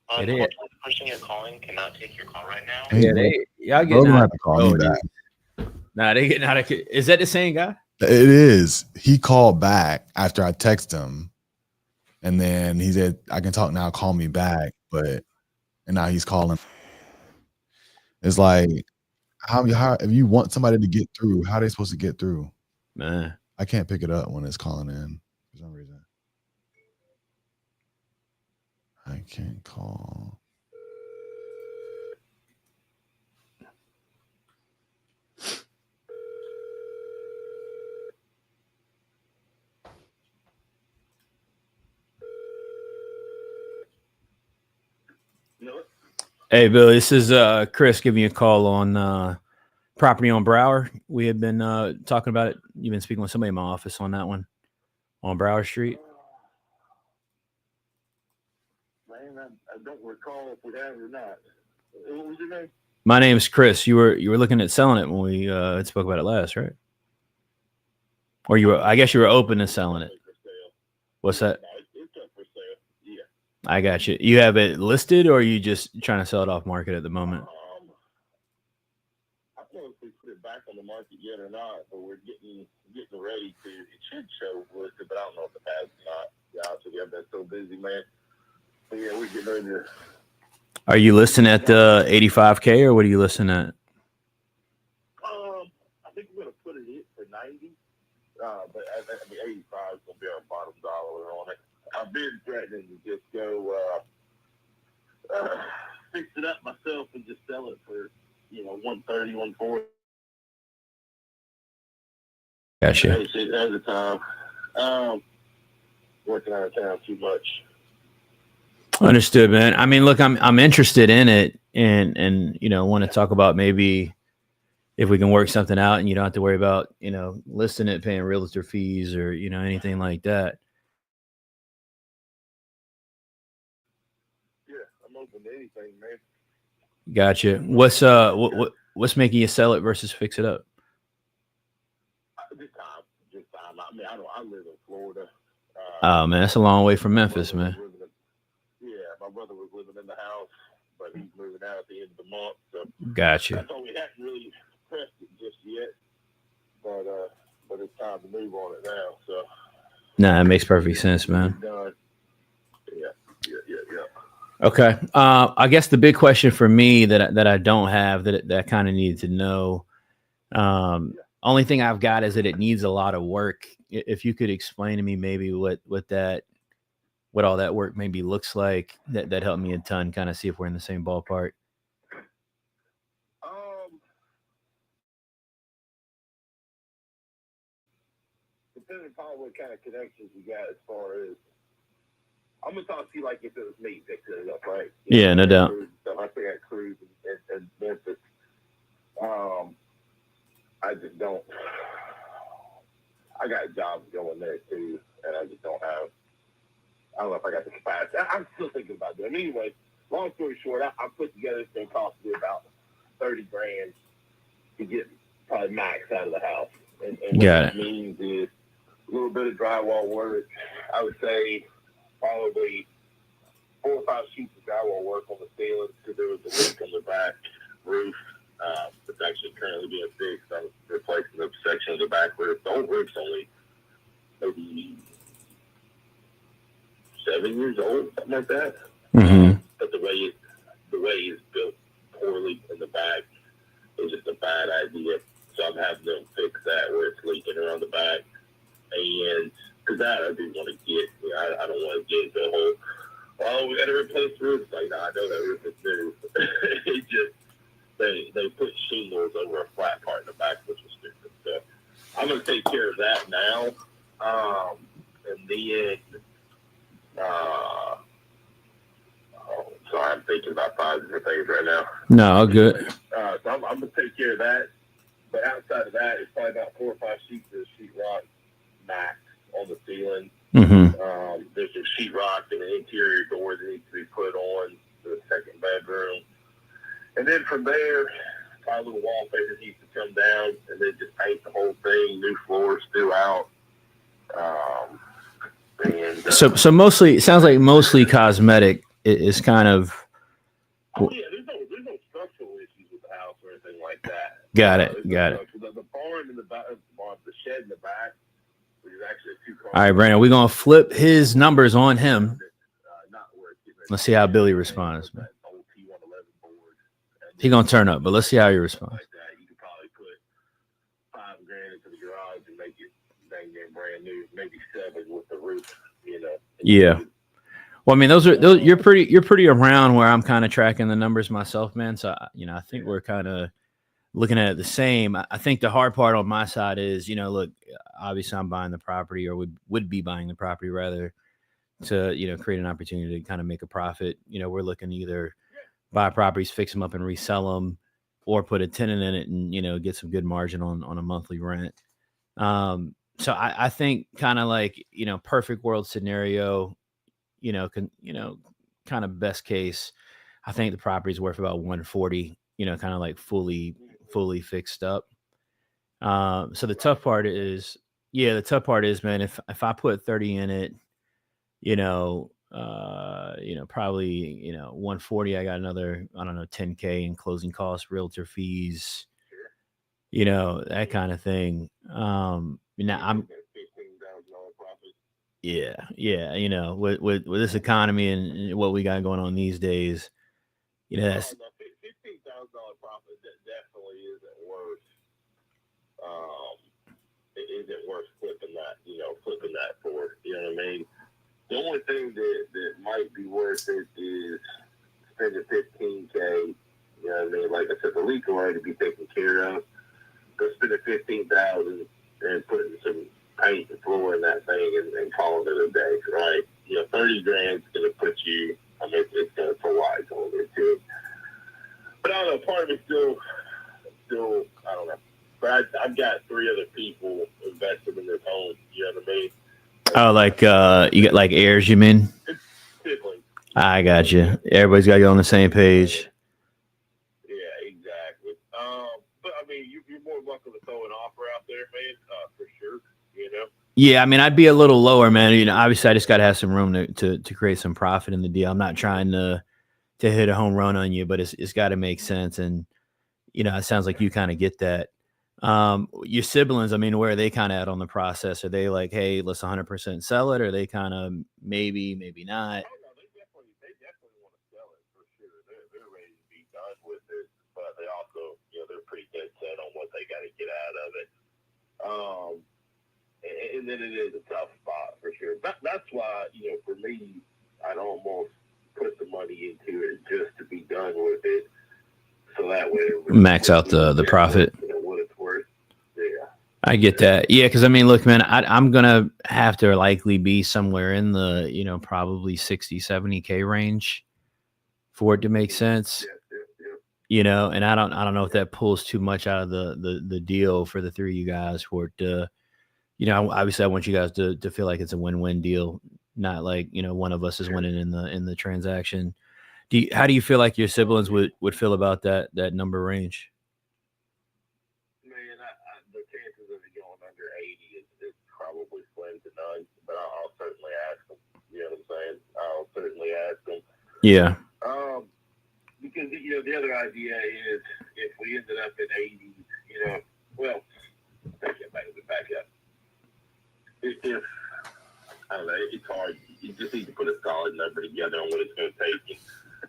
Unfortunately, the person you're calling cannot take your call right now. Hey, y'all bro, getting gonna out have to call me of back. Nah, they getting out of. Is that the same guy? It is. He called back after I texted him, and then he said, "I can talk now. Call me back." And now he's calling. It's like, how if you want somebody to get through, how are they supposed to get through? Man, I can't pick it up when it's calling in for some reason. I can't call. hey Bill, this is Chris giving you a call on property on Brower. We had been talking about it. You've been speaking with somebody in my office on that one on Brower Street. Man, I don't recall if we have or not. What was your name? My name is Chris. You were looking at selling it when we spoke about it last, right? Or I guess you were open to selling it. What's that? It's up for sale. Yeah. I got you. You have it listed, or are you just trying to sell it off market at the moment? I don't know if we put it back on the market yet or not, but we're getting ready to. It should show listed, but I don't know if it has or not. Yeah, honest with you, I've been so busy, man. But yeah, we're getting ready to. Are you listing at 85K, or what are you listing at? I think we're gonna put it in for 90. But I mean, 85 is gonna be our bottom dollar on it. I've been threatening to just go fix it up myself and just sell it for 130, 140. Gotcha. At the time, working out of town too much. Understood, man. I mean, look, I'm interested in it, and want to talk about maybe if we can work something out, and you don't have to worry about listing it, paying realtor fees, or anything like that. Yeah, I'm open to anything, man. Gotcha. What's making you sell it versus fix it up? Just time. I mean, I live in Florida. Oh man, that's a long way from Memphis, man. My brother was living in the house, but he's moving out at the end of the month. So Gotcha. I thought we hadn't really pressed it just yet, but it's time to move on it now. So Nah, it makes perfect sense, man. Done. Yeah. Okay. I guess the big question for me that I don't have that I kind of needed to know. Only thing I've got is that it needs a lot of work. If you could explain to me maybe what all that work maybe looks like, that helped me a ton. Kind of see if we're in the same ballpark. Depending upon what kind of connections you got, as far as I'm gonna talk to you like if it was me fixing it up, right? Yeah, no doubt. I think I cruise and Memphis. I just don't. I got jobs going there too, and I just don't have. I don't know if I got the capacity. I'm still thinking about doing it. Anyway, long story short, I put together it's gonna cost me about $30,000 to get probably max out of the house. And what that means is a little bit of drywall work. I would say probably 4 or 5 sheets of drywall work on the ceiling because there was a leak on the back roof. It's actually currently being fixed. I'm replacing the section of the back roof. The old roof's only maybe 7 years old, something like that. Mm-hmm. But the way it's built poorly in the back, it was just a bad idea. So I'm having them fix that where it's leaking around the back. And because that I do want to get, I don't want to get into the whole, oh, we got to replace the roof. Like, no, I know that roof is new. It just, they put shingles over a flat part in the back, which was stupid. So I'm going to take care of that now. And then, sorry, I'm thinking about 5 different things right now. No, all good. So I'm going to take care of that. But outside of that, it's probably about 4 or 5 sheets of sheetrock max on the ceiling. Mm-hmm. There's some sheetrock and an interior door that needs to be put on the second bedroom. And then from there, probably little wallpaper needs to come down, and then just paint the whole thing, new floors throughout. So mostly, it sounds like mostly cosmetic is kind of. Oh yeah, there's no structural issues with the house or anything like that. Got it. The barn in the back, the shed in the back, which is actually a 2-car. All right, Brandon, we're gonna flip his numbers on him. Let's see how Billy responds, man. He gonna turn up, but let's see how he responds. Like that. You could probably put $5,000 into the garage and make it dang near brand new, maybe 7 with the roof, you know. Yeah. Well, I mean, those you're pretty around where I'm kind of tracking the numbers myself, man. So I think we're kind of looking at it the same. I think the hard part on my side is, look, obviously I'm buying the property, or would be buying the property rather, to create an opportunity to kind of make a profit. We're looking to either buy properties, fix them up and resell them, or put a tenant in it and get some good margin on a monthly rent. So I think kind of like perfect world scenario, kind of best case, I think the property is worth about 140, kind of like fully fixed up. So the tough part is, man, if I put 30 in it, probably, 140, I got another, I don't know, 10K in closing costs, realtor fees, that kind of thing. Now I'm, yeah, with this economy and what we got going on these days, that's $15,000 profit that definitely isn't worth flipping that for. You know what I mean? The only thing that might be worth it is spending $15K. You know what I mean? Like I said, the leak will already be taken care of. Go spending $15,000 and putting some paint and floor in that thing and calling it a day, right? $30,000 is going to put you. I mean, it's going to put lights on it too. But I don't know. Part of it still, I don't know. But I've got 3 other people invested in this home. You know what I mean? oh, like you got like heirs, you mean? It's siblings. I got you. Everybody's got to get on the same page. Yeah, exactly. But I mean, you're more welcome to throw an offer out there, man, for sure. Yeah, I mean, I'd be a little lower, man. Obviously, I just got to have some room to create some profit in the deal. I'm not trying to hit a home run on you, but it's got to make sense. And it sounds like you kind of get that. Your siblings, I mean, where are they kind of at on the process? Are they like, hey, let's 100% sell it? Or are they kind of maybe not? Oh, no, they definitely want to sell it for sure. They're ready to be done with it, but they also, they're pretty dead set on what they got to get out of it. And then it is a tough spot for sure. That's why, for me, I'd almost put the money into it just to be done with it. So that way, max out the profit. What it's worth. Yeah. I get that. Yeah, because I mean, look, man, I'm gonna have to likely be somewhere in the probably 60-70K range for it to make sense. Yeah. And I don't know if that pulls too much out of the deal for the 3 of you guys for it to, obviously I want you guys to feel like it's a win-win deal, not like one of us is winning in the transaction. How do you feel like your siblings would feel about that number range? Man, the chances of it going under 80 is probably slim to none, but I'll certainly ask them. You know what I'm saying? I'll certainly ask them. Yeah. Because the other idea is if we ended up at 80, well, back up. If I don't know, it's hard. You just need to put a solid number together on what it's going to take and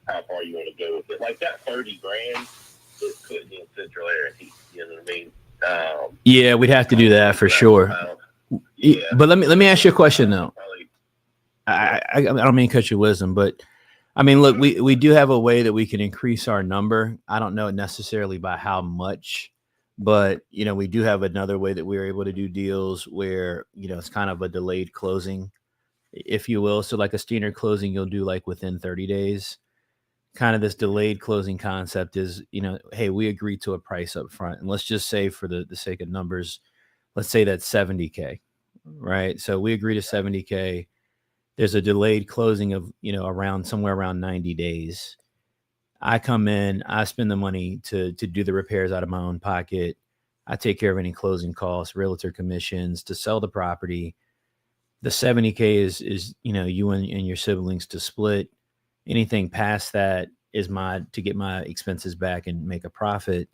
how far you want to go with it. Like that $30,000 is putting in central air and heat. You know what I mean? Yeah, we'd have to do that for sure. Yeah. But let me ask you a question though. Probably, I don't mean to cut your wisdom, but I mean, look, we do have a way that we can increase our number. I don't know necessarily by how much, but you know, we do have another way that we're able to do deals where, you know, it's kind of a delayed closing, if you will. So like a standard closing, you'll do like within 30 days. Kind of this delayed closing concept is, you know, hey, we agreed to a price up front. And let's just say for the sake of numbers, let's say that's 70K, right? So we agree to 70K. There's a delayed closing of, you know, around somewhere around 90 days. I come in, I spend the money to do the repairs out of my own pocket. I take care of any closing costs, realtor commissions to sell the property. The 70K is, you know, you and your siblings to split. Anything past that is to get my expenses back and make a profit,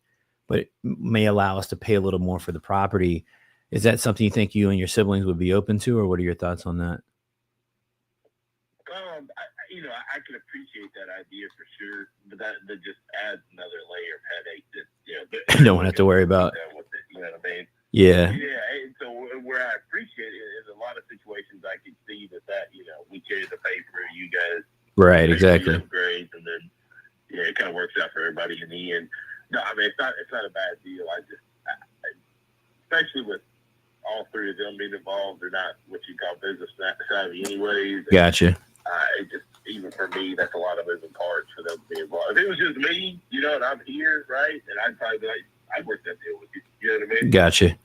but it may allow us to pay a little more for the property. Is that something you think you and your siblings would be open to, or what are your thoughts on that? I can appreciate that idea for sure, but that just adds another layer of headache that, you know, Don't have to worry about. You know what I mean? Yeah. Yeah. And so where I appreciate it is a lot of situations I can see that, you know, we carry the paper, you guys. Right. Exactly. Upgrades, and then, yeah, it kind of works out for everybody in the end. No, I mean, it's not a bad deal. Especially with all three of them being involved, they're not what you call business savvy anyways. Gotcha. It just, even for me, that's a lot of moving parts for them to be involved. If it was just me, you know, and I'm here, right, and I'd probably be like, I'd work that deal with you. You know what I mean? Gotcha.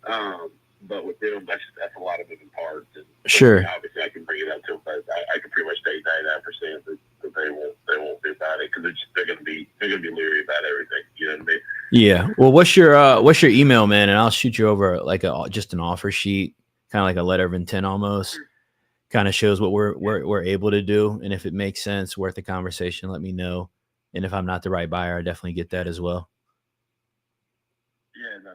But with them, that's a lot of moving parts. And sure. Obviously, I can bring it up to them, but I can pretty much say 99% that they won't do about it because they're going to be leery about everything. You know what I mean? Yeah. Well, what's your email, man? And I'll shoot you over like just an offer sheet, kind of like a letter of intent almost. Kind of shows what we're able to do, and if it makes sense, worth the conversation, let me know. And if I'm not the right buyer, I definitely get that as well. Yeah, no.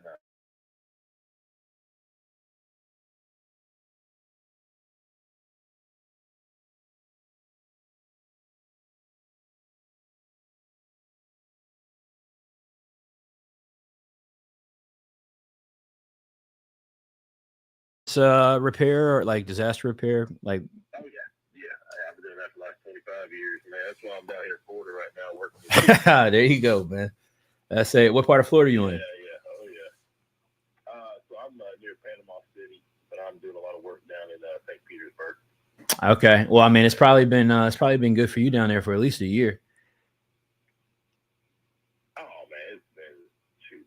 It's repair or like disaster repair, like. Oh yeah. I've been doing that for the last 25 years, man. That's why I'm down here in Florida right now working with There you go, man. That's it. What part of Florida are you in? Yeah. Oh yeah. So I'm near Panama City, but I'm doing a lot of work down in St. Petersburg. Okay. Well, I mean, it's probably been good for you down there for at least a year. Oh man, it's been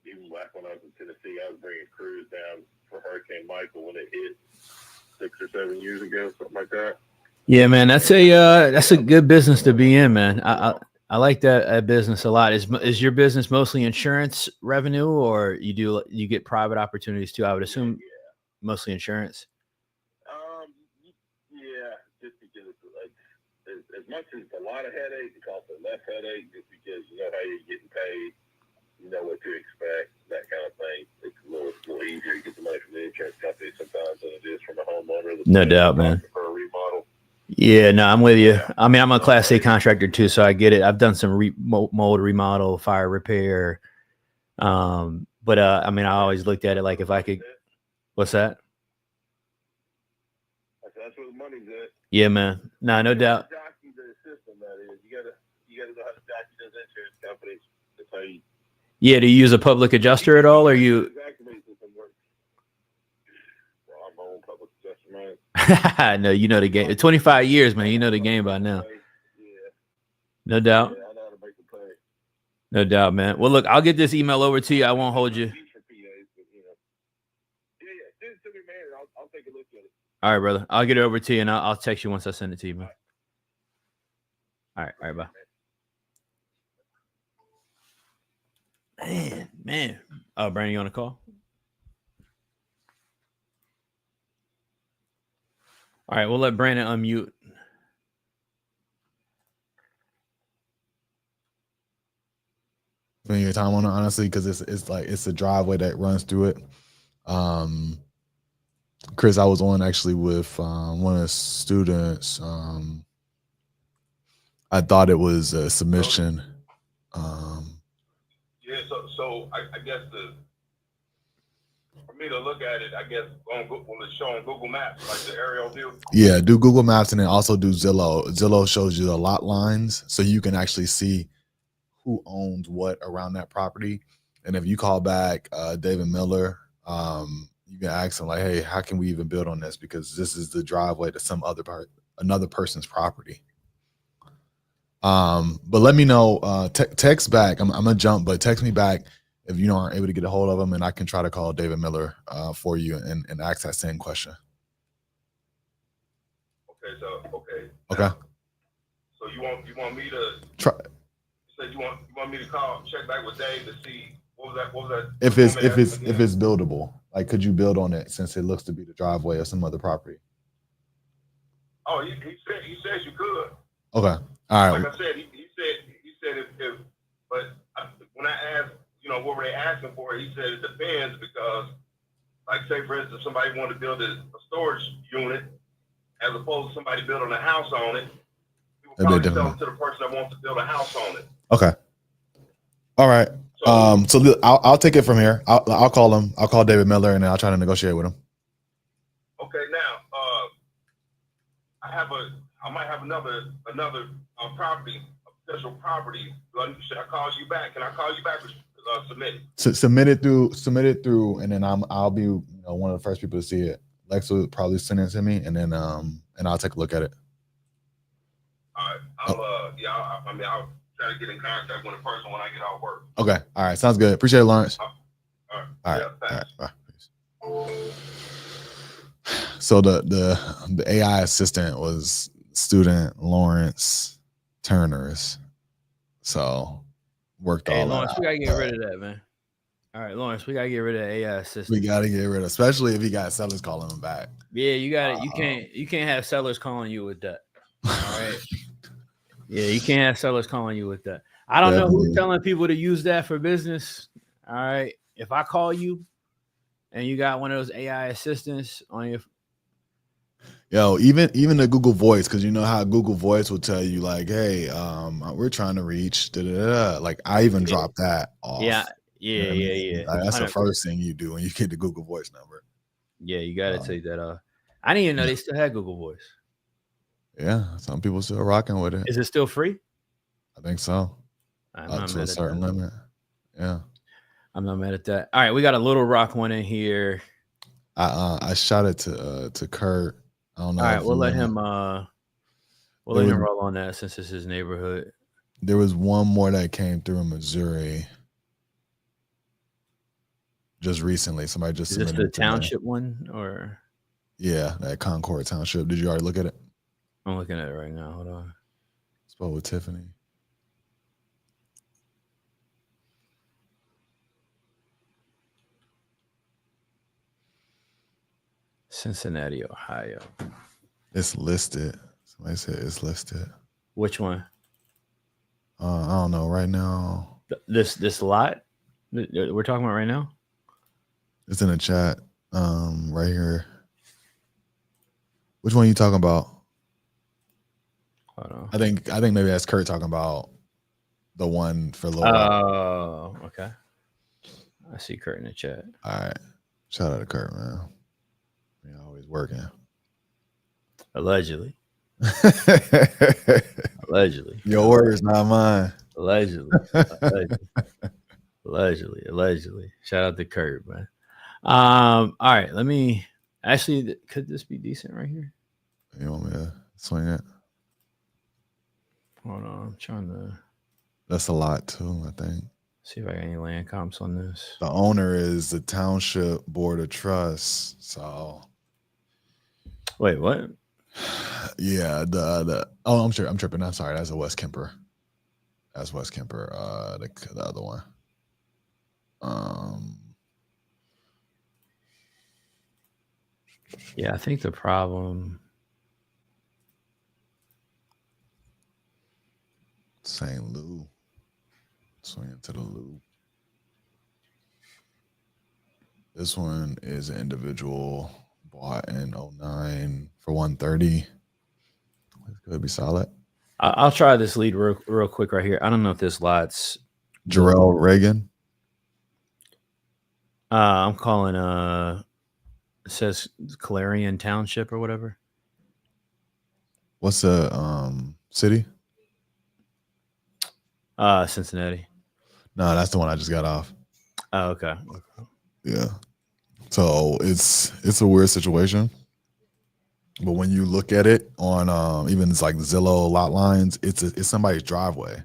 even back when I was in Tennessee, I was bringing crews down for Hurricane Michael when it hit 6 or 7 years ago, something like that. Yeah, man, that's a good business to be in, man. I like that business a lot. Is your business mostly insurance revenue, or you get private opportunities too? I would assume mostly insurance. Yeah, just because it's like as much as it's a lot of headache, it's also less headache just because you know how you're getting paid, you know what to expect, that kind of thing. It's a little easier to get the money from the insurance company sometimes than it is from a homeowner. No doubt, man. For a remodel. Yeah, no, I'm with you. Yeah. I mean, I'm a Class A contractor too, so I get it. I've done some mold remodel, fire repair. But I mean, I always looked at it like if I could. What's that? That's where the money's at. Yeah, man. No doubt. Jockey the system, that is. You gotta know how to jockey those insurance companies. That's how you. Yeah, do you use a public adjuster at all, or you? Well, I'm my own public adjuster, man. No, you know the game. 25 years, man. You know the game by now. Yeah. No doubt. Yeah, I know how to make the play. No doubt, man. Well, look, I'll get this email over to you. I won't hold you. Yeah. Send it to me, man. I'll take a look at it. All right, brother. I'll get it over to you, and I'll text you once I send it to you, man. All right, bye. Man. Oh, Brandon, you on a call? All right, we'll let Brandon unmute. Spending your time on it, honestly, because it's a driveway that runs through it. Chris, I was on actually with one of the students. I thought it was a submission. Yeah, so I guess for me to look at it, I guess on Google, when it's showing Google Maps, like the aerial view. Yeah, do Google Maps and then also do Zillow. Zillow shows you the lot lines, so you can actually see who owns what around that property. And if you call back David Miller, you can ask him like, "Hey, how can we even build on this? Because this is the driveway to some other another person's property." But let me know. Text back. I'm gonna jump, but text me back if you aren't able to get a hold of him, and I can try to call David Miller for you and ask that same question. Okay. So you want me to try? You said you want me to check back with Dave to see what was that? If it's buildable, like could you build on it since it looks to be the driveway of some other property? Oh, he said you could. Okay. All right. Like I said, he said if but when I asked, what were they asking for? He said it depends because, like, say for instance, if somebody wanted to build a storage unit as opposed to somebody building a house on it, he would probably sell it to the person that wants to build a house on it. Okay. All right. So I'll take it from here. I'll call him. I'll call David Miller and I'll try to negotiate with him. Okay. Now, I might have another property, a potential property. Should I call you back? Can I call you back? Submit it. Submit it through, and then I'll be one of the first people to see it. Lex will probably send it to me, and then I'll take a look at it. All right. I'll try to get in contact with a person when I get off work. Okay. All right. Sounds good. Appreciate it, Lawrence. All right. All Yeah, right. Bye. So the AI assistant was student Lawrence Turner's. So worked all that. Hey, Lawrence, we gotta get rid of that, man. All right, Lawrence, we gotta get rid of AI assistant. We gotta get rid of, especially if he got sellers calling him back. Yeah, you got it. You can't have sellers calling you with that. All right. Yeah, you can't have sellers calling you with that. I don't know who's telling people to use that for business. All right. If I call you and you got one of those AI assistants on your even the Google Voice, because you know how Google Voice will tell you like, hey, we're trying to reach like I even dropped that off. Yeah. Like, that's 100%. The first thing you do when you get the Google Voice number. Yeah, you gotta take that off. I didn't even know they still had Google Voice. Yeah, some people still rocking with it. Is it still free? I think so. Up to a certain limit. Yeah. I'm not mad at that. All right, we got a Little Rock one in here. I shot it to Kurt. I don't know. All right, we'll let him roll on that since it's his neighborhood. There was one more that came through in Missouri just recently. Somebody just submitted. Is this the township one or? Yeah, that Concord Township. Did you already look at it? I'm looking at it right now. Hold on. Spoke with Tiffany. Cincinnati, Ohio. It's listed. Somebody said it's listed. Which one? I don't know. Right now. This lot we're talking about right now? It's in the chat. Right here. Which one are you talking about? Hold on. I think maybe that's Kurt talking about the one for Lil. Oh, okay. I see Kurt in the chat. All right. Shout out to Kurt, man. You're always working. Allegedly. Allegedly. Your words, not mine. Allegedly. Allegedly. Shout out to Kurt, man. All right. Let me actually, could this be decent right here? You want me to swing it? Hold on. I'm trying to. That's a lot too, I think. See if I got any land comps on this. The owner is the Township Board of Trust. So. Wait, what? Yeah, I'm tripping. I'm sorry. That's a West Kemper. That's West Kemper. The other one. Yeah, I think the problem. St. Lou. Swing into the loop. This one is an individual bought in 09 for 130. It's gonna be solid. I'll try this lead real quick right here. I don't know if this lot's Jarrell Reagan. I'm calling. It says Clarion Township or whatever. What's the city? Cincinnati. No, that's the one I just got off. Oh, okay. Yeah. So it's a weird situation. But when you look at it on even it's like Zillow lot lines, it's somebody's driveway.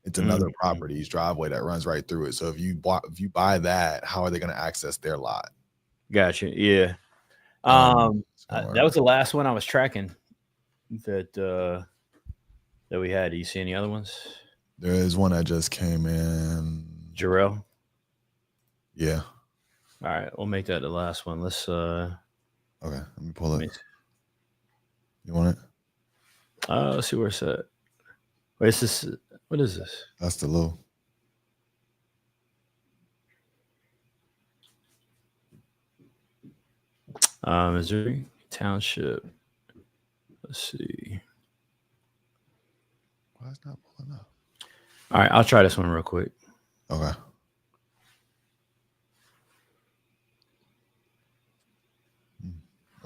It's another property's driveway that runs right through it. So if you buy that, how are they going to access their lot? Gotcha. Yeah. That was the last one I was tracking that we had. Do you see any other ones? There is one that just came in. Jarrell. Yeah. All right, we'll make that the last one. Let's okay, let me pull it. You want it? Let's see where it's at. Wait, is this what is this? That's the low. Missouri Township. Let's see. Why is not pulling up? All right, I'll try this one real quick. Okay.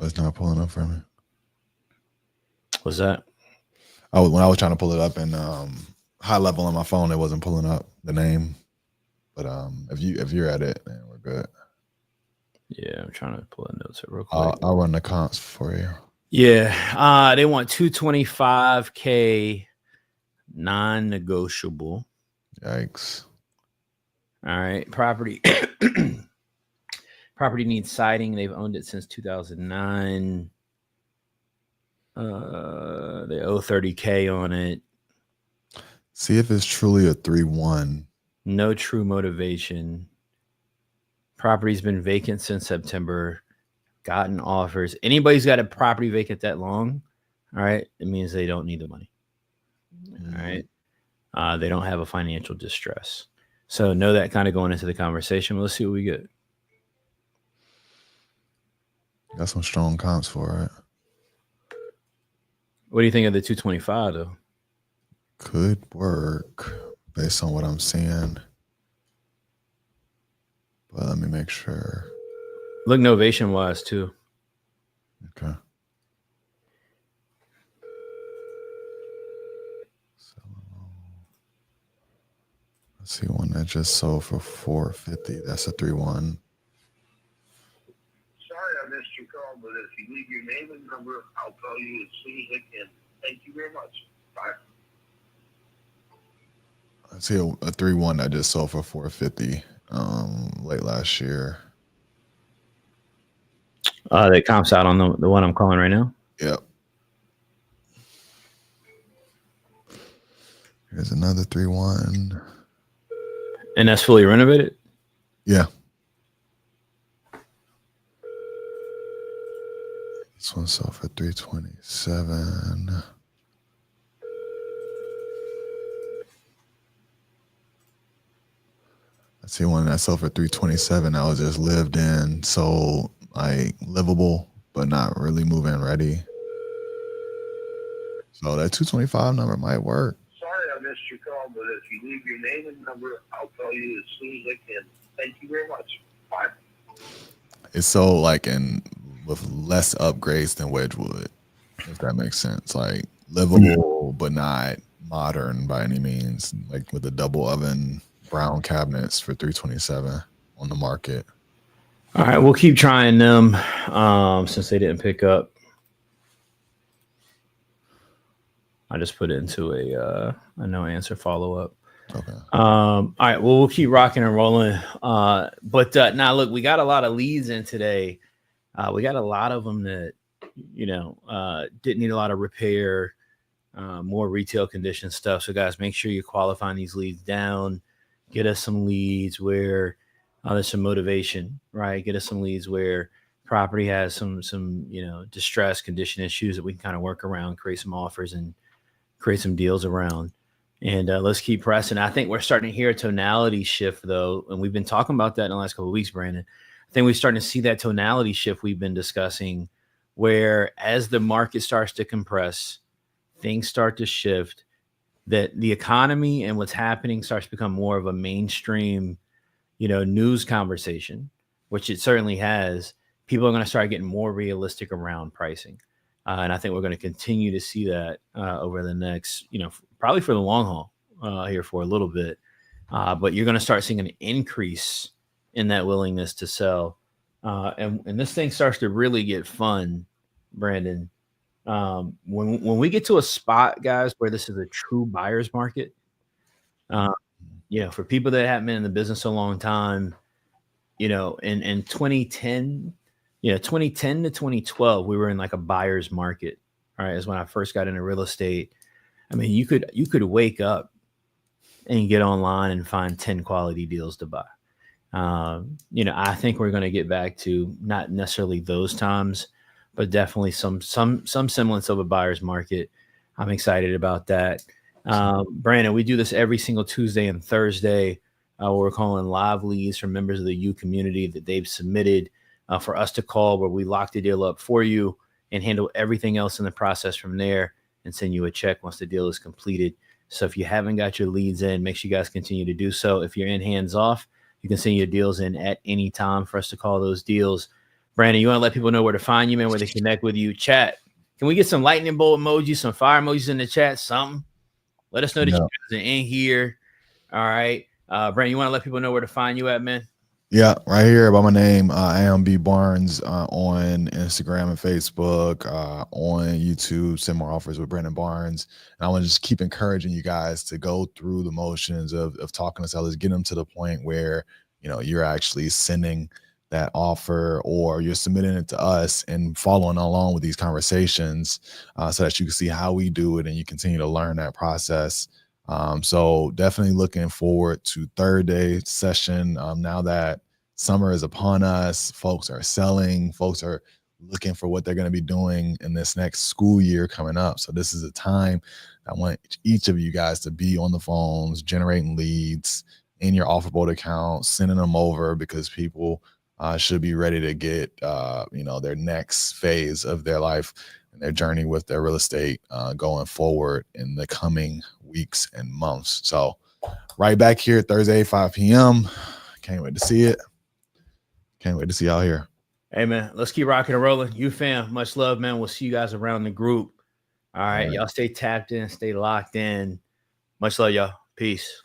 It's not pulling up for me. What's that? When I was trying to pull it up and high level on my phone, it wasn't pulling up the name. But if you're at it, then we're good. Yeah, I'm trying to pull the notes up real quick. I'll run the comps for you. Yeah, they want 225K non-negotiable. Yikes. All right, property needs siding. They've owned it since 2009. They owe 30K on it. See if it's truly a 3-1. No true motivation. Property's been vacant since September. Gotten offers. Anybody's got a property vacant that long, all right, it means they don't need the money. All right. They don't have a financial distress. So know that kind of going into the conversation. Let's see what we get. Got some strong comps for it. What do you think of the 225 though? Could work based on what I'm seeing. But let me make sure. Look novation wise too. Okay. Let's see one that just sold for $450. That's a 3-1. Sorry I missed your call, but if you leave your name and number, I'll call you as soon as I can. Thank you very much. Bye. I see a 3-1 that just sold for $450 late last year. That comps out on the one I'm calling right now. Yep. Here's another 3-1. And that's fully renovated? Yeah. This one sold for $327. I see one that sold for $327 that was just lived in, so like livable, but not really move-in ready. So that 225 number might work. Sorry I missed your call, but if you leave your name and number, I'll call you as soon as I can. Thank you very much. Bye. It's so like with less upgrades than Wedgwood, if that makes sense. Like livable, but not modern by any means. Like with a double oven, brown cabinets for $327 on the market. All right, we'll keep trying them since they didn't pick up. I just put it into a no answer follow-up. Okay. All right, well, we'll keep rocking and rolling. But now, look, we got a lot of leads in today. We got a lot of them that, didn't need a lot of repair, more retail condition stuff. So, guys, make sure you're qualifying these leads down. Get us some leads where there's some motivation, right? Get us some leads where property has some distress condition issues that we can kind of work around, create some offers and create some deals around. And let's keep pressing. I think we're starting to hear a tonality shift, though. And we've been talking about that in the last couple of weeks, Brandon. I think we're starting to see that tonality shift we've been discussing, where as the market starts to compress, things start to shift, that the economy and what's happening starts to become more of a mainstream, news conversation, which it certainly has, people are going to start getting more realistic around pricing. And I think we're going to continue to see that over the next, probably for the long haul here for a little bit. But you're going to start seeing an increase in that willingness to sell. And this thing starts to really get fun, Brandon. When we get to a spot, guys, where this is a true buyer's market, for people that haven't been in the business a long time, in 2010, 2010 to 2012, we were in like a buyer's market. All right. Is when I first got into real estate. I mean, you could wake up and get online and find 10 quality deals to buy. I think we're going to get back to not necessarily those times, but definitely some semblance of a buyer's market. I'm excited about that. Brandon, we do this every single Tuesday and Thursday. We're calling live leads from members of the U community that they've submitted for us to call, where we lock the deal up for you and handle everything else in the process from there and send you a check once the deal is completed. So if you haven't got your leads in, make sure you guys continue to do so. If you're in hands off, you can send your deals in at any time for us to call those deals. Brandon, you want to let people know where to find you, man, where they connect with you? Chat. Can we get some lightning bolt emojis, some fire emojis in the chat, something? Let us know that you guys are in here. All right. Brandon, you want to let people know where to find you at, man? Yeah, right here by my name, I am B Barnes on Instagram and Facebook, on YouTube, Similar Offers with Brandon Barnes. And I want to just keep encouraging you guys to go through the motions of talking to sellers, get them to the point where, you're actually sending that offer or you're submitting it to us and following along with these conversations so that you can see how we do it and you continue to learn that process. So definitely looking forward to third day session. Now that summer is upon us, folks are selling, folks are looking for what they're going to be doing in this next school year coming up. So this is a time I want each of you guys to be on the phones, generating leads in your OfferBolt account, sending them over, because people should be ready to get, their next phase of their life and their journey with their real estate going forward in the coming weeks and months. So right back here Thursday, 5 p.m. Can't wait to see it. Can't wait to see y'all here. Hey, man, let's keep rocking and rolling. You fam, much love, man. We'll see you guys around the group. All right. Y'all stay tapped in, stay locked in. Much love, y'all. Peace.